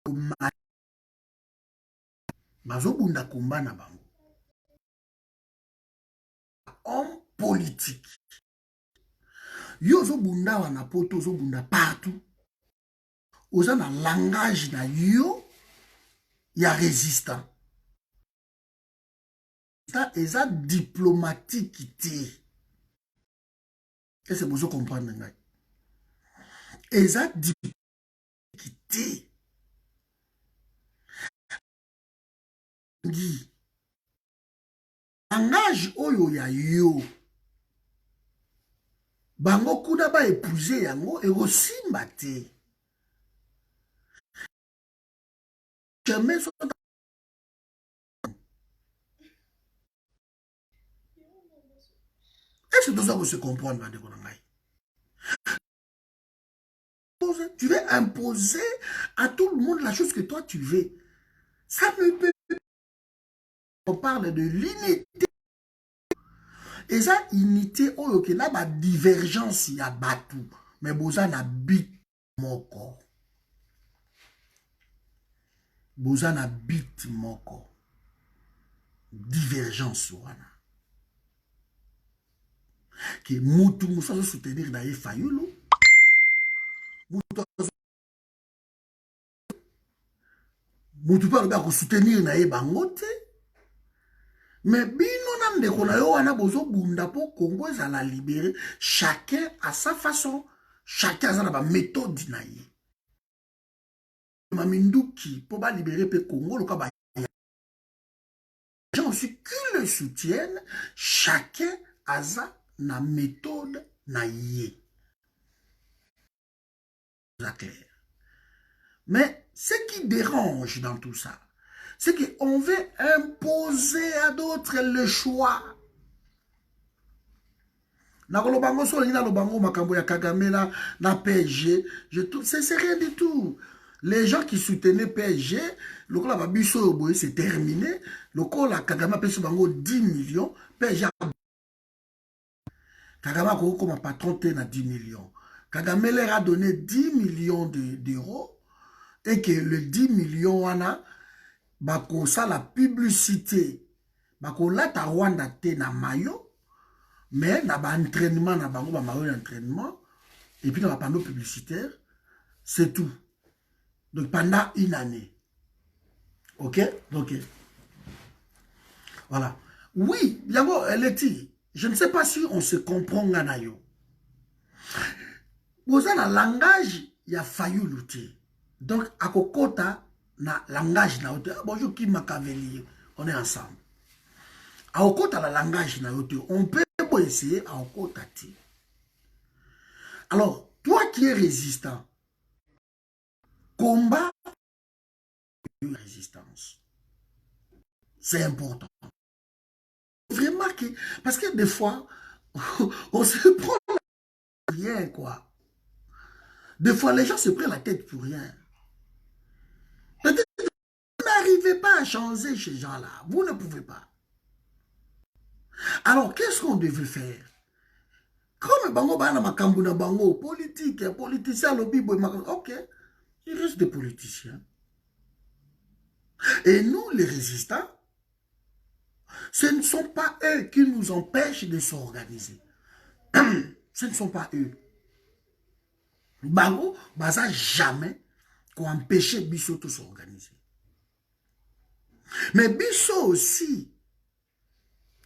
de bazo bunda komba na bango. Homme politique. Yo zo bunda wana poto zo bunda partout. Oza na langage na yo ya résistant. Ça eza diplomatique te. Et c'est besoin comprendre ngai. Eza diplomatique te. Langage oyo ya yo. Bango kuna ba épouser yango et osimba te. Jamais so est-ce que tout ça vous se comprendre, Bandeko Nangai? Tu veux imposer à tout le monde la chose que toi tu veux. Ça ne peut pas. On parle de l'unité. Et ça, unité, oh, ok, là, ma divergence, il y a batou. Mais boza na bit moko. Boza na bit moko. Divergence, wana. Que moutou moussa se soutenir na Fayulu. Moutou pas soutenir na Bangote. Mais bino na ndeko na yo wana bozo bunda po Congo ezala libéré. Chacun à sa façon. Chacun a sa méthode na ye. Maminduki pour ba libérer pe Congo le kaba. Les gens aussi qui le soutiennent. Chacun a sa méthode na ye. C'est clair. Mais ce qui dérange dans tout ça, c'est qu'on veut imposer à d'autres le choix. C'est rien du tout. Les gens qui soutenaient PSG, le coup la Babiso, c'est terminé. Le coup la Kagame a payé 10 millions. PSG a Kagame a comme patron à 10 millions. Kagame leur a donné 10 millions d'euros et que le 10 millions wana bako ça la publicité bako lata Rwanda te na mayo mais na ba entraînement na bango ba mayo d'entraînement et puis na ba panneau publicitaire c'est tout. Donc pendant une année. OK? Donc voilà. Oui, yango eleti, je ne sais pas si on se comprend nganayo. Vous avez un langage, il y a failli lutter. Donc, à Kokota, na langage na yote. Bonjour, qui m'a cavalier. On est ensemble. À Kokota, la langage na yote. On peut essayer à Kokota. Alors, toi qui es résistant, combat une résistance. C'est important. Vraiment que, parce que des fois, on se prend rien, quoi. Des fois, les gens se prennent la tête pour rien. Peut-être que vous n'arrivez pas à changer ces gens-là. Vous ne pouvez pas. Alors, qu'est-ce qu'on devait faire? Comme bango bana makambu na bango, politique, politicien, lobby, ok, il reste des politiciens. Et nous, les résistants, ce ne sont pas eux qui nous empêchent de s'organiser. Ce ne sont pas eux. Bango, baza jamais qu'on empêche Bisso de s'organiser. Mais Bisso aussi,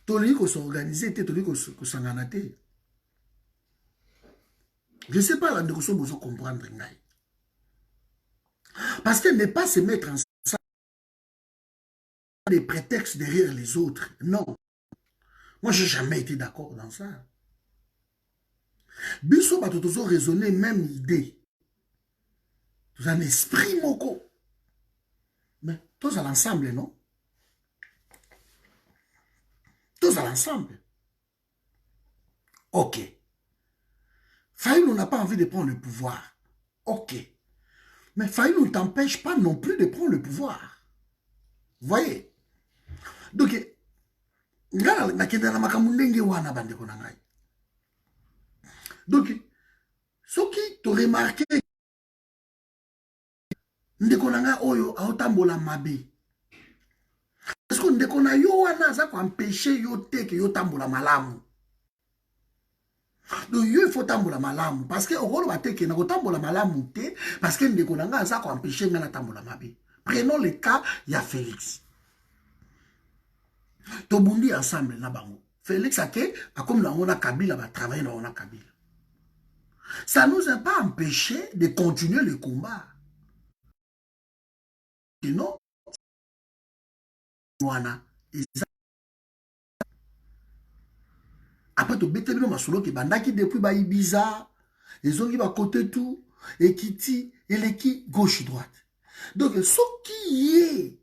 toli qu'on s'organiser, toli qu'on s'organiser. Je ne sais pas la direction que vous comprendre. Parce que ne pas se mettre en des prétextes derrière les autres. Non. Moi, je n'ai jamais été d'accord dans ça. Bisso va toujours raisonner même idée. Tout un esprit moko. Mais tous à l'ensemble, non? Tous à l'ensemble. Ok. Faïlou n'a pas envie de prendre le pouvoir. Ok. Mais Faïlou ne t'empêche pas non plus de prendre le pouvoir. Vous voyez? Donc, ce qui te remarqué, ndekonanga oyo aotambola mabe. Parce que ndekona yo wana za ko empêcher yo te que yo tambola malamu. Donc yo il faut tambola malamu parce que okolo bateke na ko tambola malamu te parce que ndekonanga za ko empêcher ngana tambola mabe. Prenons le cas ya Félix. Tobundi ensemble na bango. Félix a comme on a Kabila va travailler dans on a Kabila. Ça nous a pas empêché de continuer le combat. Sinon, après tu bête le masolo qui bandaki depuis ba Ibiza, les autres va côté tout et qui et les qui gauche droite. Donc ce qui est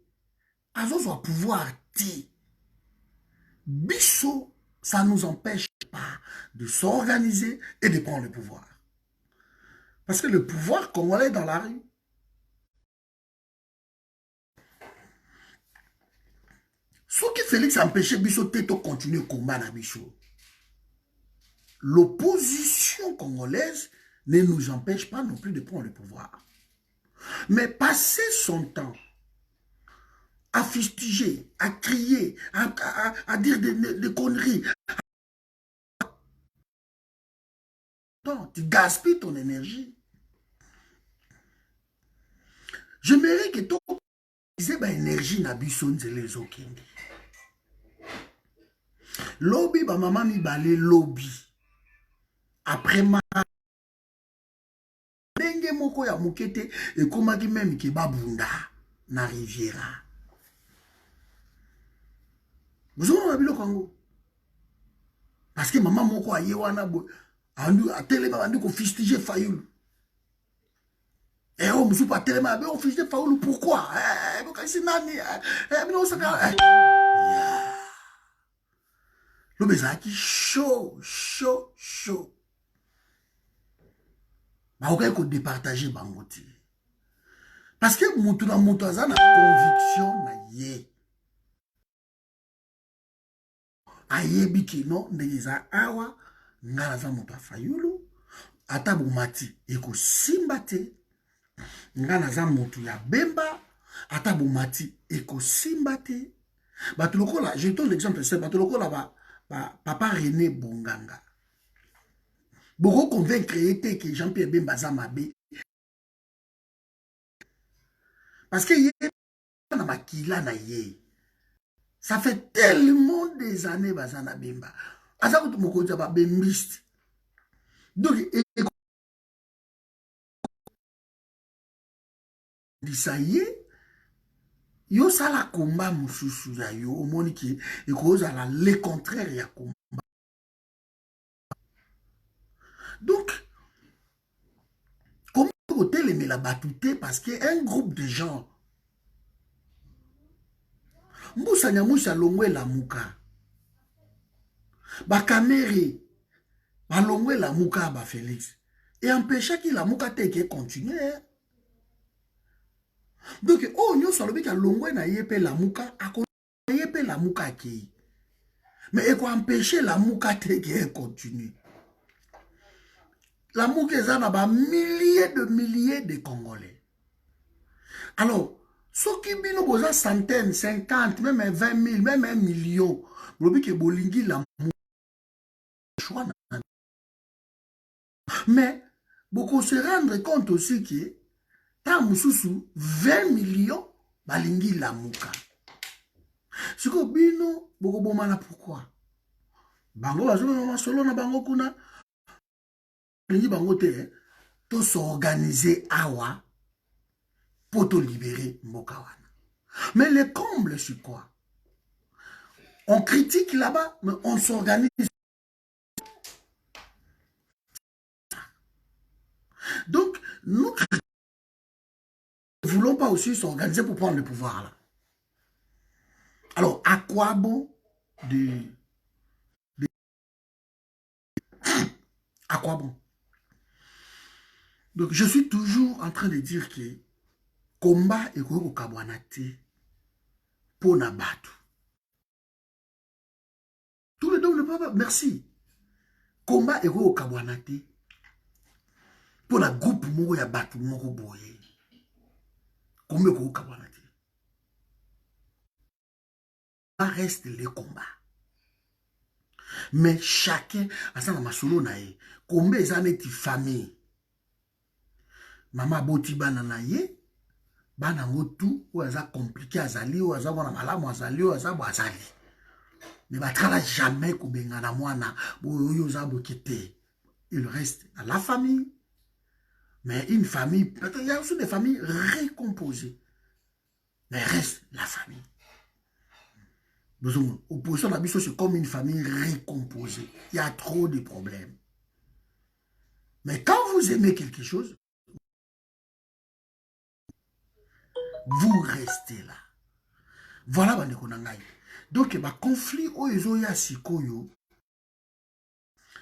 à votre pouvoir ti Bisso, ça nous empêche pas de s'organiser et de prendre le pouvoir. Parce que le pouvoir congolais est dans la rue. Ce qui Félix a empêché Bisso de continuer le combat dans Bisso. L'opposition congolaise ne nous empêche pas non plus de prendre le pouvoir. Mais passer son temps à fustiger, à crier, à dire des conneries, non, tu gaspilles ton énergie. Je mérite que toi, tu aies énergie na Bisso les okende. Lobby, ba maman mi balé lobby. Après ma ndenge moko ya mokete et komaki même ke babunda na Riviera. Vous avez vu le Congo? Parce que maman moko aye wana andu atele ba andu ko fustiger Fayoulou. Et on me soupe à télé ma on fustiger Fayoulou pourquoi? Donc c'est nani mais non ça le bezaki chaud. Bah, on peut départager Bangoti. Parce que mutu na mutu aza na conviction na ye. Ayebi ki non ndenge eza awa nga naza mutu afayulu ata bomati ekosimba te. Nga naza mutu ya bemba ata bomati ekosimba te. Bato lokola, je donne l'exemple c'est bato lokola papa René Bonganga. Boko convaincre ete que Jean-Pierre Bemba aza mabe. Parce que ye na makila na ye. Ça fait tellement des années baza na Bemba. Aza kutu mokonzi ba bembiste. Donc ça y est, yo sala combat mususu ya yo omoni ki ekozala le contraire ya combat. Donc comment otelemi la batute parce que un groupe de gens Mbusa Nyamusa longwe la muka ba kamere ba longwe la muka ba Félix et empêcha ki la muka teke continue. Donc oh nyo salobi ka longwe na yepe la muka ako yepe la muka ki mais e ko empêcher la muka teke continue. La muka ezana ba milliers de Congolais. Alors ceux qui bino boza centaines, 50, même 20 000, même 1 million, blobi ke bolingi la choix. Mais beaucoup se rendre compte aussi que ta mususu 20 millions balingi la muka. Ce que bino beaucoup bomana pourquoi? Bango bazo solo na bango kuna lingi bango te to s'organiser awa pour te libérer Mokawana. Mais le comble, c'est quoi? On critique là-bas, mais on s'organise. Donc, nous ne voulons pas aussi s'organiser pour prendre le pouvoir là. Alors, à quoi bon à quoi bon? Donc, je suis toujours en train de dire que combat est au Kabwanate pour Nabatu. Tout le monde ne peut pas. Merci. Combat est au Kabwanate pour la groupe Mouya Batu Moko Boye. Combat est au Kabwanate. Reste les combats. Mais chacun a sa masolo nae. Combat est une famille. Maman boti bana nae. Bana ngotu ou aza compliqué azali ou aza wana malamu azali ou aza azali. Mais batala jamais kubenga na mwana boyo za bokete. Il reste à la famille. Mais une famille, peut-être il y a aussi des familles récomposées. Mais reste la famille. Opposition d'Abisso, c'est comme une famille récomposée. Il y a trop de problèmes. Mais quand vous aimez quelque chose, vous restez là. Voilà Bandekonangaï. Donc, il y a un conflit au Ezoya Sikoyo.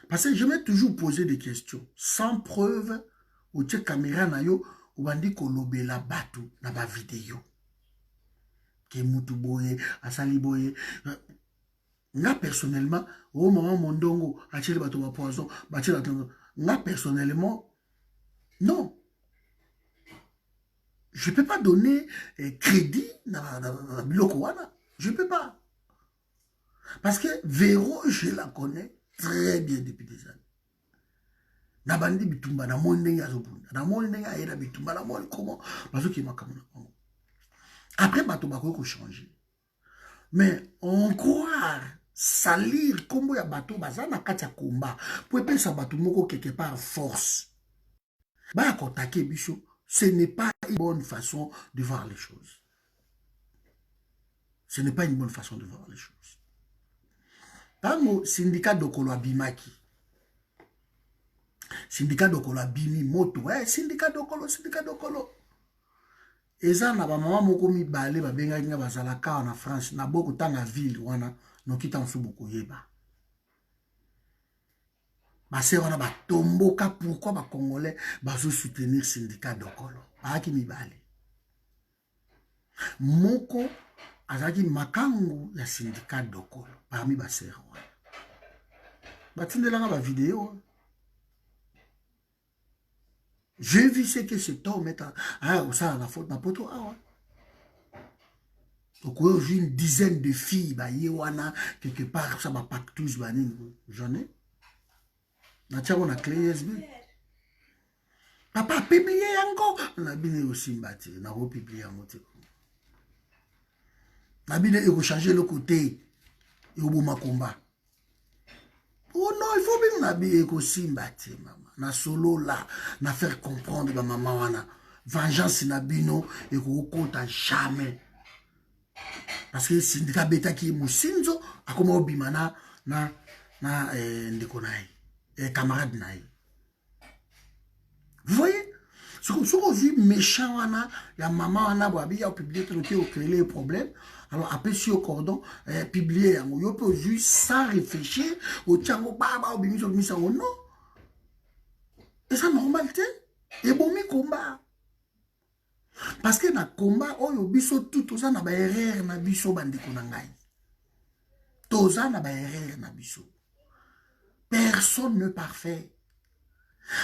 Parce que je m'ai toujours posé des questions. Sans preuve, au tchèque caméra na yo, ou bandi kolobe la batou, na ba vidéo. Ke mutu boye, asali boye. Nga personnellement, au moment mondongo, achele bato ba poison, bachele bato. Nga personnellement, non. Je ne peux pas donner crédit à Biloko Wana. Je ne peux pas. Parce que Véro, je la connais très bien depuis des années. Nabandi bitumba na monde ya zobunda. Na monde ya ela bitumba na monde comment parce que makamuna. Après bato bako changer. Mais on croire salir kombo ya bato bazana katia combat pour pesa bato moko quelque part force. Ba attaquer bicho, ce n'est pas une bonne façon de voir les choses. Ce n'est pas une bonne façon de voir les choses. Tango syndicat Dokolo Abimaki. Syndicat Dokolo Abimi moto. Syndicat Dokolo. Eza na ba mama moko mibale ba benga nga bazalaka na France na boko tanga ville wana nokita nsubuko yeba. Ba se wana ba tomboka pourquoi ba congolais ba soutenir syndicat Dokolo. Ba ki mibale. moko azaki makangu ya syndicat dokolo parmi basere wana batindelanga bavideo. J'ai vu ce que cet homme est au sein de la faute na poto awa. Donc aujourd'hui une dizaine de filles ba yewana quelque part ça ba pactouze banini j'en ai na tia na clé USB. Papa publié yango na bine aussi mbati na republier yango te. Na bine e ko changer le côté et au boma combat. Oh non, il faut bien n'habiller aussi mbati maman. Na solo là, na faire comprendre ba maman wana. Vengeance na bino et ko kota jamais. Parce que syndicat beta qui musinzo akoma obimana na ndeko nae camarade nae. Vous voyez? Ce qu'on vu méchant wana ya maman wana boabi ya publier tout au créer les problèmes. Alors après sur le cordon publier yango yo peut juste sans réfléchir au tiango baba obimi so misa non. Et ça normalité et bon mi combat. Parce que na combat oyo biso tout ça na ba erreur na biso bandeko na ngai. Toza na ba erreur na biso. Personne ne parfait.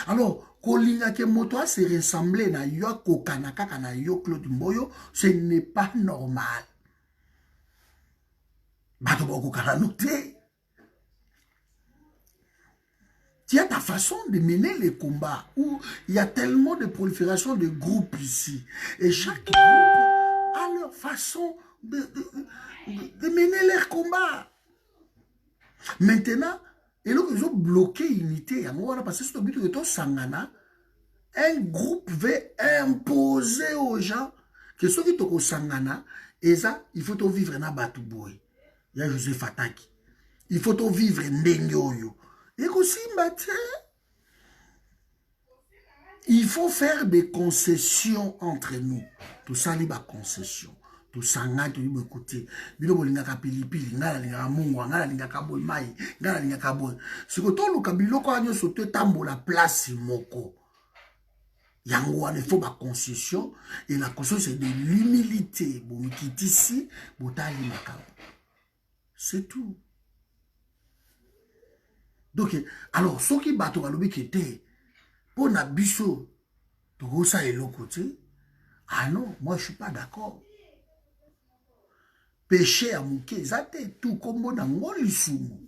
Alors, kolinga ke moto se ressembler na yo kokana kaka na yo Claude Mboyo, ce n'est pas normal. Bato boko kana noté. Tu as ta façon de mener les combats où il y a tellement de prolifération de groupes ici. Et chaque groupe a leur façon de mener leurs combats. Maintenant, et là, ils ont bloqué l'unité. Parce que c'est le but de Sangana. Un groupe veut imposer aux gens que ceux qui sont Sangana, et ça, il faut vivre dans Batouboy. Il y a Joseph Fataki. Il faut vivre Ndengoyo. Et aussi, il faut faire des concessions entre nous. Tout ça, il y a des concessions. Tout ça, il y a des côtés. Il y a des pilipili, il y a des mungwa, il y a des kaboy mai, il y a des kaboy. Ce que tout le kabilo, quand on saute tambo la place, moko. Yango, il faut des concessions. Et la concession, c'est de l'humilité. Bon, qui est ici, botali makabo. C'est tout. Donc, alors, ceux qui battent au lobby qui était, pour Nabiso, tout ça est l'autre côté. Ah non, moi je ne suis pas d'accord. Péché à mouké, ça tout comme dans mon sumo.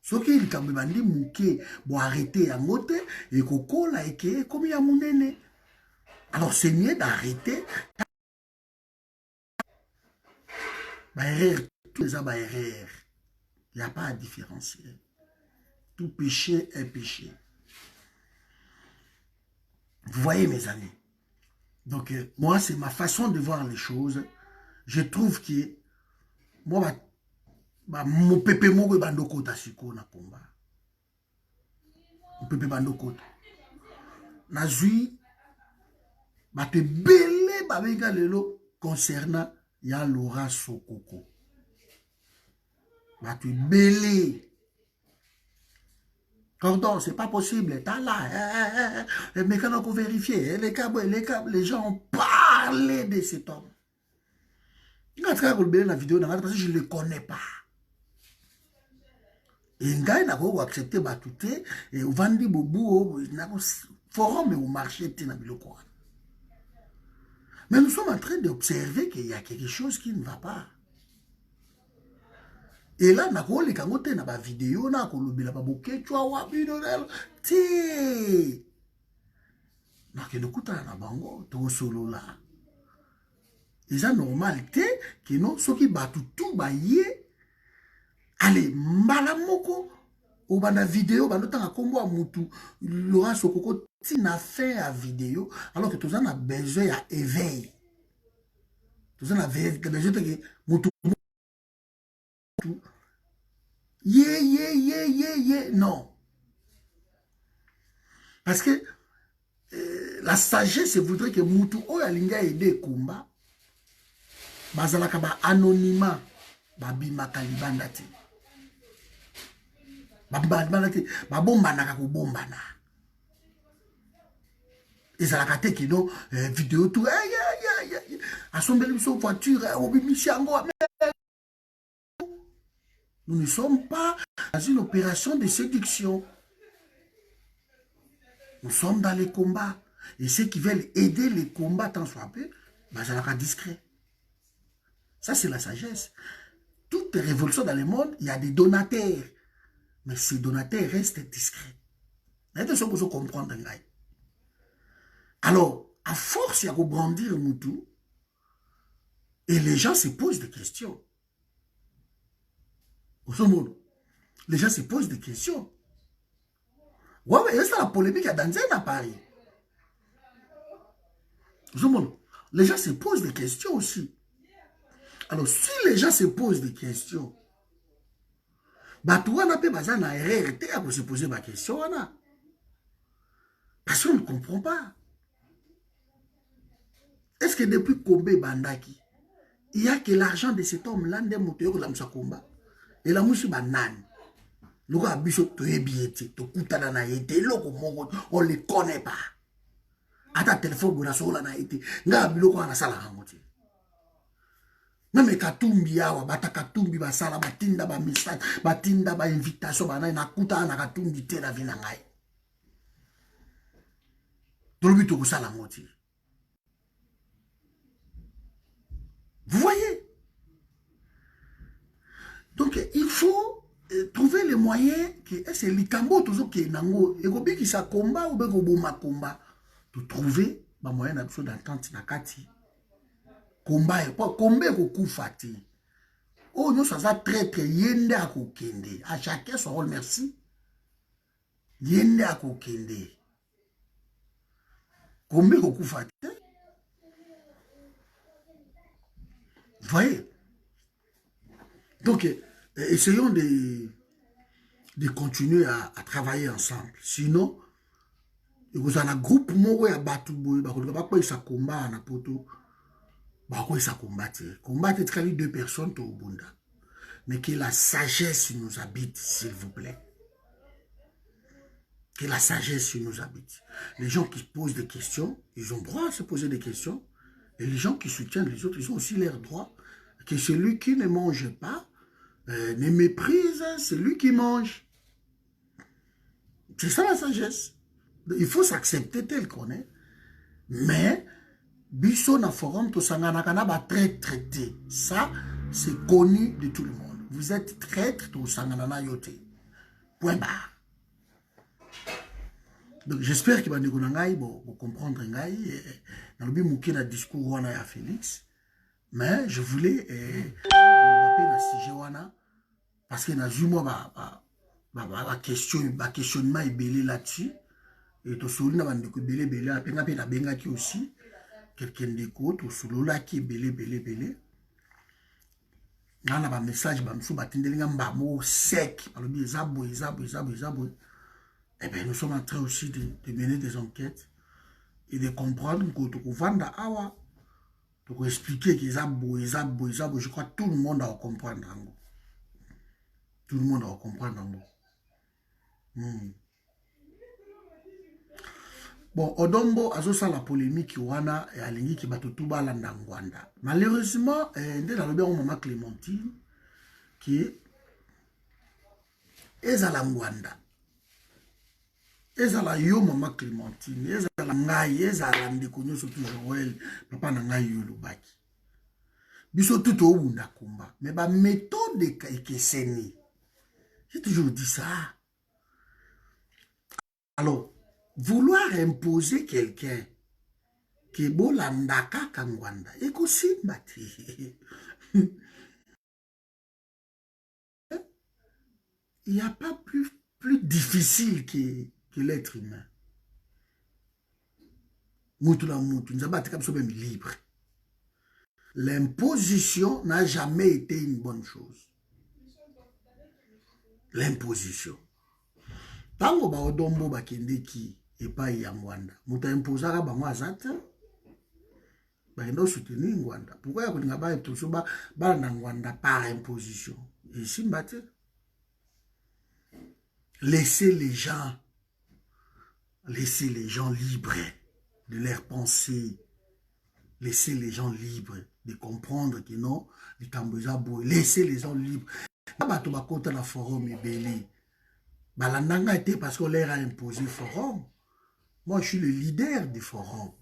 Ceux qui ont dit mouké, bon arrêter à moté, et coco là, et que comme il y a mon aîné. Alors, c'est mieux d'arrêter. Tout les erreurs. Il n'y a pas à différencier. Tout péché est péché. Vous voyez, mes amis. Donc, moi, c'est ma façon de voir les choses. Je trouve que moi, mon pépé mo bandoko tasiko na combat. Mon pépé bandoko. Na zui ba te belé ba benga lelo concernant ya Laura Sokoko. Bah, tu es belé. Cordon, c'est pas possible. T'as là. Mais quand on peut vérifier, les gens ont parlé de cet homme. Quand tu as la vidéo, parce que je ne le connais pas. Et un gars, il a accepté Batouté, et au Vandi Bobo, il a un forum et au marché, mais nous sommes en train d'observer qu'il y a quelque chose qui ne va pas. Et là, na ko le kangote na ba vidéo na ko lobela ba boké tu wa bidonel ti. Na ke lokuta na bango to solo là. Et ça normalité que non soki batu tout ba yé. Allez, mbala moko au bana vidéo ba notanga kombo a mutu Laura Sokoko ti na fait à vidéo alors que tous en a besoin à éveil. Tous en a besoin que mutu non. Parce que la sagesse voudrait que Moutou Oyalinga aide Kumba. Bazalaka ba anonymat. Babi makalibandati. Babi makalibandati. Babomba naka kubombana. Et ça la kate qui non vidéo tout. assombeli biso voiture, nous ne sommes pas dans une opération de séduction. Nous sommes dans les combats. Et ceux qui veulent aider les combats tant soit peu, bah, ça sera discret. Ça, c'est la sagesse. Toute révolution dans le monde, il y a des donateurs. Mais ces donateurs restent discrets. Attention, vous comprendre. Alors, à force, il y a brandir Moutou, et les gens se posent des questions. Les gens se posent des questions. Ouais, mais c'est la polémique à Danzen à Paris. Les gens se posent des questions aussi. Alors, si les gens se posent des questions, bah, toi, on a pas besoin d'arrêter à se poser ma question. Parce qu'on ne comprend pas. Est-ce que depuis Kobe Bandaki, il n'y a que l'argent de cet homme-là, de moteur de la combat, et la mouche banane. On ne les connaît pas. À ta téléphone, on a été. Même Katumbi yawa, bata Katumbi basala, batinda ba message, batinda ba invitation, bana na kuta na Katumbi te la vina ngai. Dolobi to kusala moti. Vous voyez? Donc il faut trouver les moyens que c'est likambo toujours qui nango et ko biki sa combat ou beko boma combat de trouver ba moyen d'entente na kati. Combat et pas combat ko kufati. Oh, nous sommes très très yende à kokende. À chacun son rôle, merci. Yende à kokende. Combien de coups. Vous voyez? Donc, essayons de continuer à travailler ensemble. Sinon, vous avez un groupe moko ya batu boy, ba ko sa combat na poto. Ba ko sa combattre. Combattre c'est deux personnes to bunda. Mais que la sagesse nous habite, s'il vous plaît. Que la sagesse nous habite. Les gens qui posent des questions, ils ont droit à se poser des questions. Et les gens qui soutiennent les autres, ils ont aussi leur droit. Que celui qui ne mange pas, ne méprise celui qui mange. C'est ça la sagesse. Il faut s'accepter tel qu'on est. Mais, biso na forum, to sanganakana ba traité. Ça, c'est connu de tout le monde. Vous êtes traître, to sanganana yote. Point barre. Donc j'espère que vous comprendre le discours à Félix. Mais je voulais parce que ma questionnement est belé là-dessus. Et tout ça, aussi quelqu'un d'écoute, tout ça qui est belé. Dans un message, sec, eh bien, nous sommes en train aussi de mener des enquêtes et de comprendre que tu vendre awa, tu expliquer qu'ils je crois que tout le monde va comprendre. Tout le monde va comprendre. Bon, Odombo a ça la polémique wana et alingi qui bat tout bas Ngwanda. Malheureusement, dès la lobby maman Clémentine qui est à la Ngwanda. Ezala yo maman Clémentine, ezala ngai, ezala ndeko nyoso Joël, papa na ngai yo lobaki. Biso tout au bunda komba, mais ba méthode ekeseni. J'ai toujours dit ça. Alors, vouloir imposer quelqu'un qui est beau landaka kangwanda, eko simbati. Il n'y a pas plus difficile que l'être humain. Libre. L'imposition n'a jamais été une bonne chose. L'imposition. Tango ba odombo ba kende ki epai ya Ngwanda. Muta imposaka bango azate. Ba endo soutenir Ngwanda. Pourquoi ya kolinga ba eto ba na Ngwanda par imposition? Et simbate. Laissez les gens libres de leurs pensées. laissez les gens libres de comprendre que non, laissez les gens libres. Bato bakota na forum ebele. Balandanga était parce qu'on leur a imposé forum. Moi, je suis le leader du forum.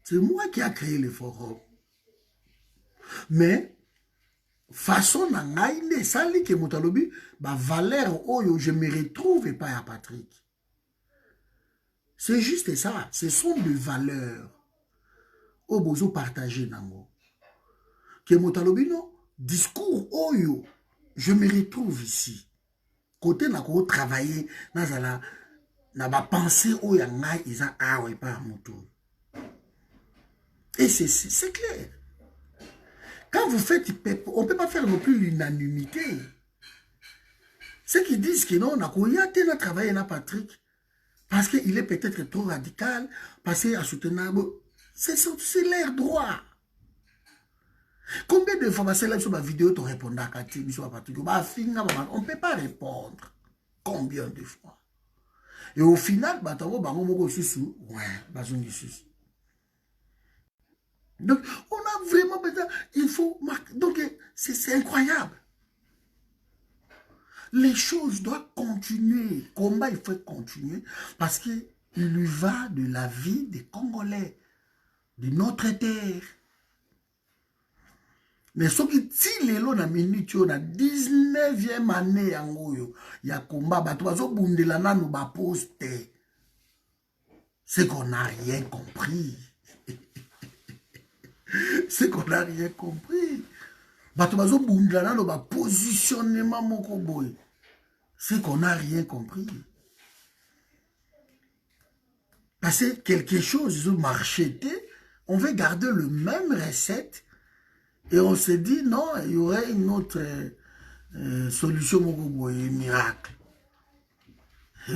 C'est moi qui a créé le forum. Mais, façon na ngai ne sali ke motalobi, ba valeur oyo je me retrouve et pas à Patrick. C'est juste ça. Ce sont des valeurs. Au bozo partagé nango. Que motalobi non, discours oyo, je me retrouve ici. Côté na ko travailler na ba pensée oyo ngai isa awe pa moto. Et c'est clair. Quand vous faites, on ne peut pas faire non plus l'unanimité. Ceux qui disent que non, on a travaillé avec Patrick, parce qu'il est peut-être trop radical, parce qu'il est soutenable, c'est leur droit. Combien de fois, c'est là sur ma vidéo, tu réponds à Patrick, on ne peut pas répondre. Combien de fois? Et au final, donc, on a vraiment besoin, il faut marquer. Donc, c'est incroyable. Les choses doivent continuer. Combat, il faut continuer parce qu'il lui va de la vie des Congolais, de notre terre. Mais ce qui tire l'eau dans minute, on a 19e année il y a combat, c'est qu'on n'a rien compris. C'est qu'on n'a rien compris. Positionnement mokoboy. C'est qu'on n'a rien compris. Parce que quelque chose marché, on veut garder le même recette et on se dit non, il y aurait une autre solution mokoboy, miracle. Et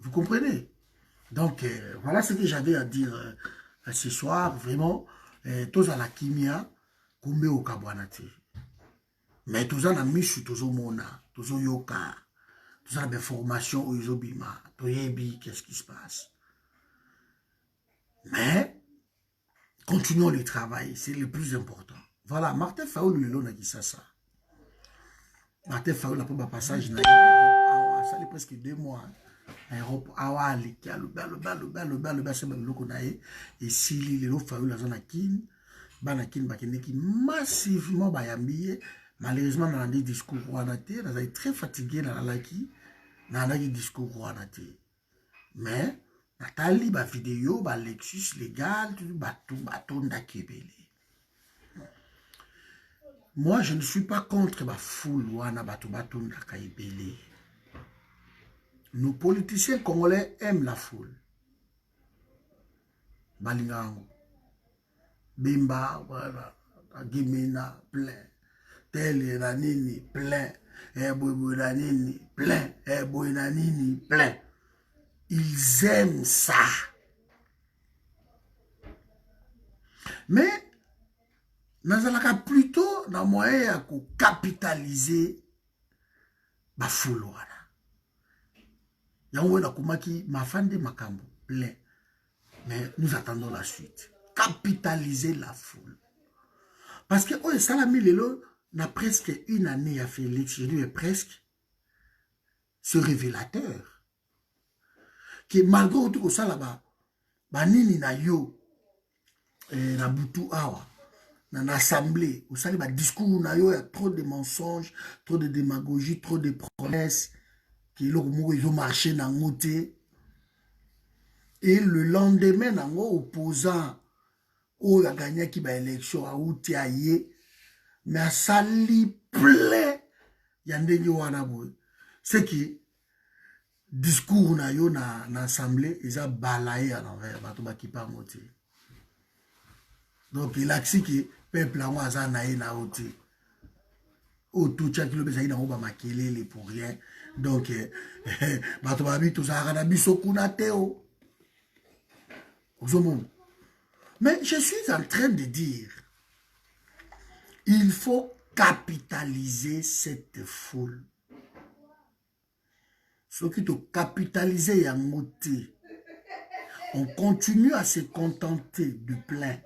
vous comprenez? Donc voilà ce que j'avais à dire ce soir, vraiment. Tous à la kimia, kumbe au kabwanate. Mais tous à la michu, tous au mona, tous au yoka, tous à la formation au izobima, tous yebi, qu'est-ce qui se passe? Mais, continuons le travail, c'est le plus important. Voilà, Martin Faoul, lui, l'on a dit ça. Martin Faoul, la première passage, ça fait presque 2 mois. Europe awa likia le et si les lots faou la zone kin banakin bakeneki massivement bayambié malheureusement dans des discours wanate dans est très fatigué dans la laki dans des discours wanate mais natali ba vidéo ba Lexus légal tout bateau ndakebele. Moi je ne suis pas contre ba foule wana bateau ndakebele. Nos politiciens congolais aiment la foule. Balingango. Bimba, voilà. Guimena, plein. Tel Ranini, plein. Ebouinanini, plein. Ebouinanini, plein. Ils aiment ça. Mais, nous allons plutôt dans moyen de capitaliser la foule. Yango na kumaki mafande makambo plein. Mais nous attendons la suite. Capitaliser la foule. Parce que oh salami lelo na presque 1 année à Félix, je dis presque ce révélateur que malgré tout ça là-bas banini na yo na butu awa na assemblée au sali ba discours na yo, il y a trop de mensonges, trop de démagogie, trop de promesses. Qui ils ont marché dans côté et le lendemain nango opposant au a gagné qui ba élection a outi aye mais a sali plein yandenge wana boy c'est qui discours na yo na assemblée ils a balayé à l'envers bato ba ki pa moti donc il a que peuple en aza na ye na outi au tout tcha kilo bezaki na ba makelele pour rien. Donc, mais je suis en train de dire, il faut capitaliser cette foule. Ce qui te capitaliser ya moté. on continue à se contenter de plein.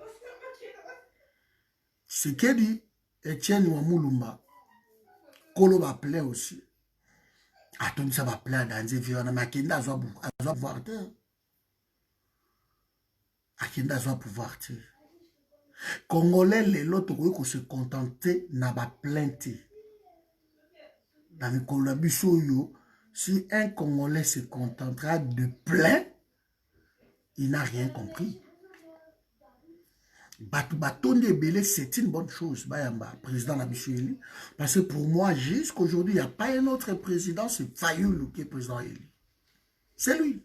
Ce qu'a dit Etienne Wamulumba, Kolo va plein aussi. Attends, ça va plein dans les vieux, mais Akenda a pouvoir te. Akenda a pouvoir te. Congolais, les autres, qui se contenter, n'a pas plainte. Dans le Colombie, si un Congolais se contentera de plein, il n'a rien compris. Batonde Belé, c'est une bonne chose, Bayamba, président Nabisoueli. Parce que pour moi, jusqu'à aujourd'hui, il n'y a pas un autre président, c'est Fayoulou qui est président élu. C'est lui.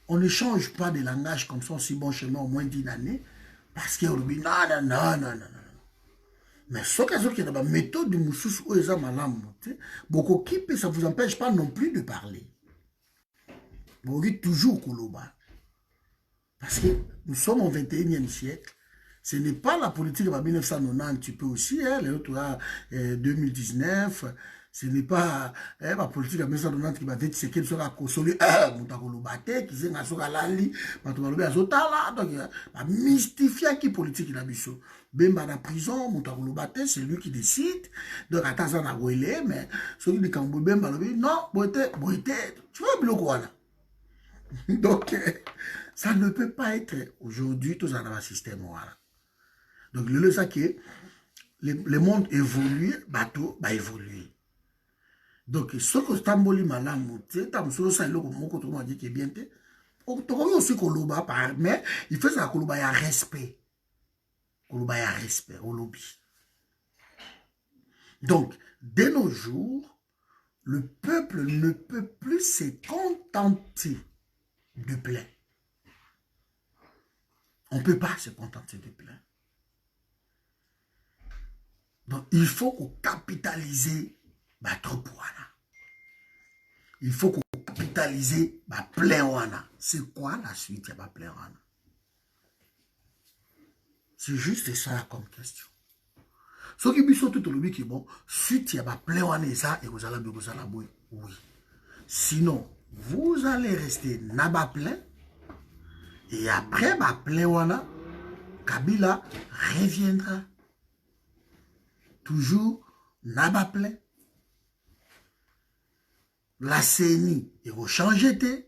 On ne change pas de langage comme ça, si bon chemin au moins d'une année, parce qu'il y a non. Mais ce qui est dans la méthode de Moussous ou Eza Malam, beaucoup qui ça ne vous empêche pas non plus de parler. Vous dites toujours Koloba. Parce que nous sommes au 21e siècle. Ce n'est pas la politique de 1990, tu peux aussi, hein, les autres, 2019. Ce n'est pas la politique de 1990 qui va dire que c'est qu'il sera consolé, qui s'est lali, donc, mystifier qui politique la biso. Bemba na prison, c'est lui qui décide. Donc, attends, na relais, mais celui qui dit Bemba, non, boité, tu vois, bloquer là. Donc, ça ne peut pas être aujourd'hui, tout ça dans le système. Voilà. Donc, le ça que le monde évolue, bateau va évoluer. Donc, ce que Stamboli Malam, tu sais, ça le mot dit qui est bien, aussi Koloba, mais il fait ça Koloba, il y a respect. Koloba, il y a respect au lobby. Donc, de nos jours, le peuple ne peut plus se contenter de plein. On ne peut pas se contenter de plein. Donc, il faut qu'on capitalise trop wana. Il faut qu'on capitalise plein wana. C'est quoi la suite de plein wana? C'est juste ça comme question. Ce qui est tout le qui est bon, suite il y a plein wana et ça, et vous allez oui. Sinon, vous allez rester naba plein. Et après, plein wana, Kabila reviendra. Toujours naba plein. La CENI, il va changer de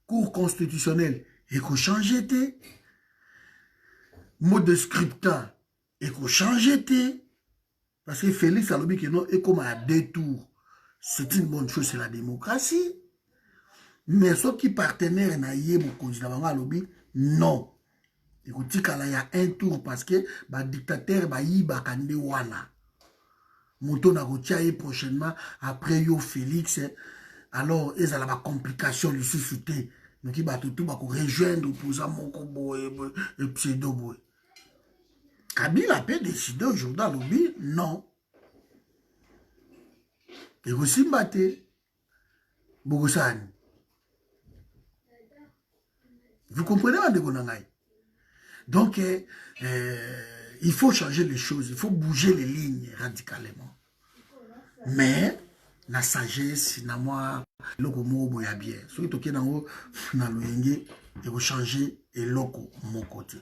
cour constitutionnelle, il va changer de mode de scriptant, il va changer de parce que Félix Alobi qui non est comme à deux tours. C'est une bonne chose, c'est la démocratie. Mais ceux qui partenaires na yé Alobi, non. Écoutez, il y a un tour parce que le dictateur va y bakande wana. Mouton na routiaye prochainement après yo Félix. Alors, il y a la complication du sous-souté. Donc, il va tout rejoindre l'opposant Mokobo et Pseudo-Boy. Kabila peut décider aujourd'hui dans lobby, non. Et aussi Mbate, Bogosani. Vous comprenez, Mandegonangaï? Donc, il faut changer les choses, il faut bouger les lignes radicalement. Mais, la sagesse, na moi, loko mo boya bien. Soki toke nango na loyenge, il faut changer et loko mon côté.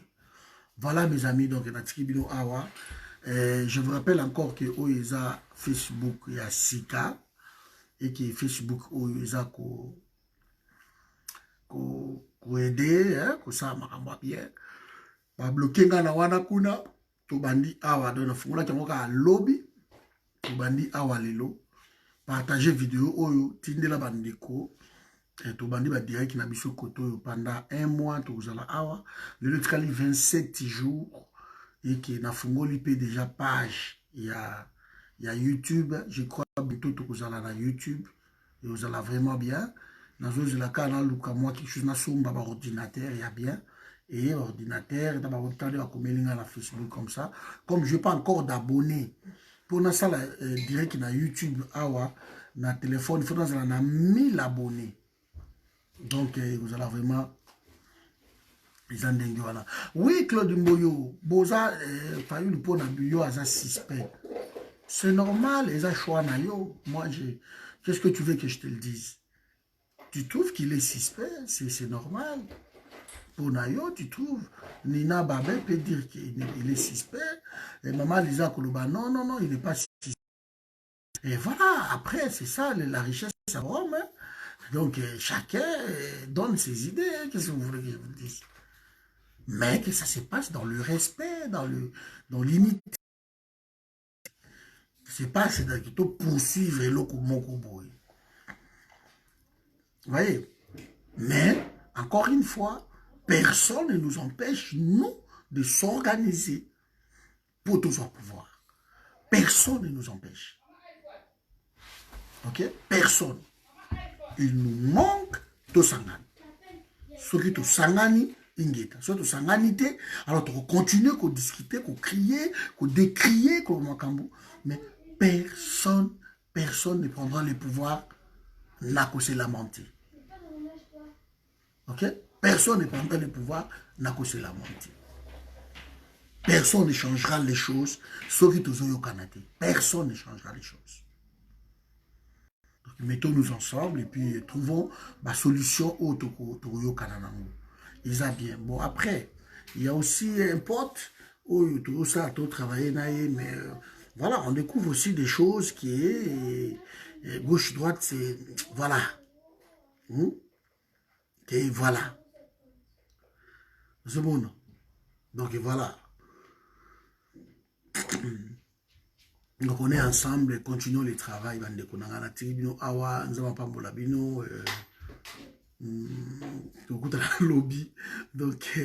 Voilà mes amis, donc natiki bino awa. Je vous rappelle encore que Oeza Facebook il y a Sika et que Facebook Oeza ko aider, ko ça maramba bien. Ba bloquer ngana wana kuna to bandi awa donc fungula kango ka lobby to bandi awa lelo. Partager vidéo oyo tindela bandeko to bandi ba direct na biso koto pendant un mois to uzala awa le tkali 27 jours et qui na fungoli pe déjà page il y a YouTube, je crois bientôt to uzala na YouTube et uzala vraiment bien na zozo la kana luka moi quelque chose na somba ba ordinateur il y a bien et ordinateur dans ba retarder ba komelinga na Facebook comme ça comme je n'ai pas encore d'abonnés. Pour ça, direct na YouTube, awa, na téléphone, il faut dans 1000 abonnés. Donc, vous allez vraiment. Oui, Claude Mboyo, Boza, Fayou pour na buyo, asa suspect. C'est normal, les choix na yo. Moi, qu'est-ce que tu veux que je te le dise? Tu trouves qu'il est suspect? C'est normal. Ponayo, tu trouves, Nina Babé peut dire qu'il est suspect. Et Maman Lisa Koloba, non, non, non, il n'est pas suspect. Et voilà, après, c'est ça, la richesse de Rome. Hein. Donc, chacun donne ses idées. Hein. Qu'est-ce que vous voulez que je vous dise? Mais que ça se passe dans le respect, dans l'unité. C'est pas, c'est de poursuivre l'autre Mokoboy. Vous voyez? Mais, encore une fois, personne ne nous empêche, nous, de s'organiser pour tous au pouvoir. Personne ne nous empêche. Ok? Personne. Il nous manque de sangani. Ce qui te sangani, ingeta. Ce qui te sangani, alors tu continuer à discuter, à crier, à décrier, mais personne ne prendra le pouvoir n'a que se lamenter. Ok? Personne ne prendra le pouvoir n'a que se lamenter. Personne ne changera les choses, ce qui te au Canada. Personne ne changera les choses. Donc, mettons-nous ensemble et puis trouvons la solution au Canada. Ils ont bien. Bon, après, il y a aussi un pote où tout ça a travaillé, mais voilà, on découvre aussi des choses qui est gauche-droite, c'est voilà. Et voilà. C'est bon. Donc voilà. Donc on est ensemble, continuons le travail. Lobby. Donc,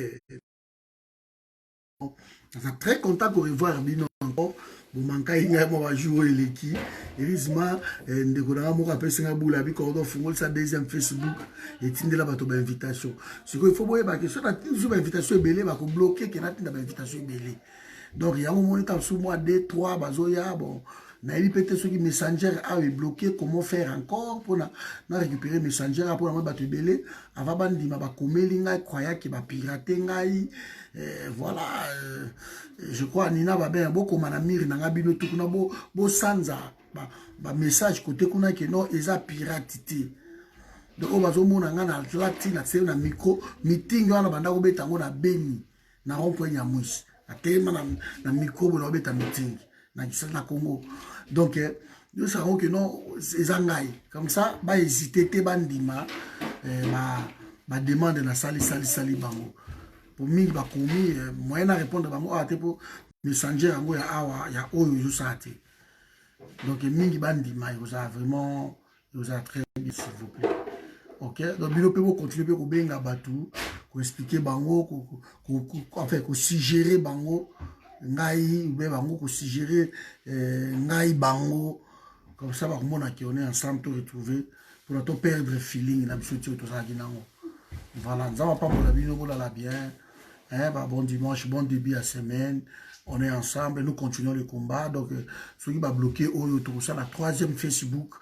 je suis très content de revoir Bino encore. Bon, manka inga mo va jouer l'équipe. Heureusement, ndekona mo rappelle singa bula bi cordon fungol sa deuxième Facebook et tindela bato ba invitation. Ce qu'il faut boye ba que sur la toujours invitation belé ba ko bloquer que na tinda ba invitation belé. Donc il y a un moment quand sous moi 2 3 bazoya bon na peut-être ceux qui messenger a bloqué comment faire encore pour na récupérer messenger pour na bato belé avant bandima ba komeli ngai croya que ba pirater ngai voilà je crois Nina va bien beaucoup manamir nanga bino tout na bo sanza ba message côté kuna que non eza piratité donc on va zo mona ngana latina c'est na micro meeting wana banda ko beta ngo na Beni na rond-point ya Mousse atema na micro bo na beta meeting na kisa na Congo donc nous savons que non eza ngai comme ça ba hésiter te bandima ba demande na sali bango pour mingi bakomi moyen à répondre bango a te pour messenger yango ya awa ya oyo zo sate donc mingi bandima vous a vraiment vous a très bien s'il vous plaît. OK donc bino pe continuer ko benga batu ko expliquer bango enfin ko suggérer bango ngai ou bien bango ko suggérer ngai bango comme ça ba mona qui on est ensemble tout retrouver pour ne pas perdre le feeling na biso tout ça kinango. Voilà, nous n'avons pas pour la vie, nous la bien. Hein, bah, bon dimanche, bon début à semaine. On est ensemble, nous continuons le combat. Donc, ceux qui va bloquer tout ça, la 3e Facebook,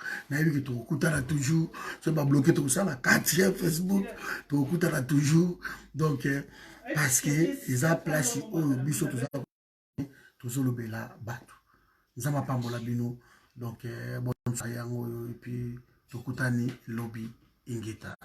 tout toujours. Ceux qui va bloquer tout ça, la 4e Facebook, tout toujours. Donc, parce que ils ont placé tout ça, tout ça, le bela, bateau. Nous n'avons pas pour la vie, nous. Donc, bon, ça y est, et puis, tout lobby, ingeta.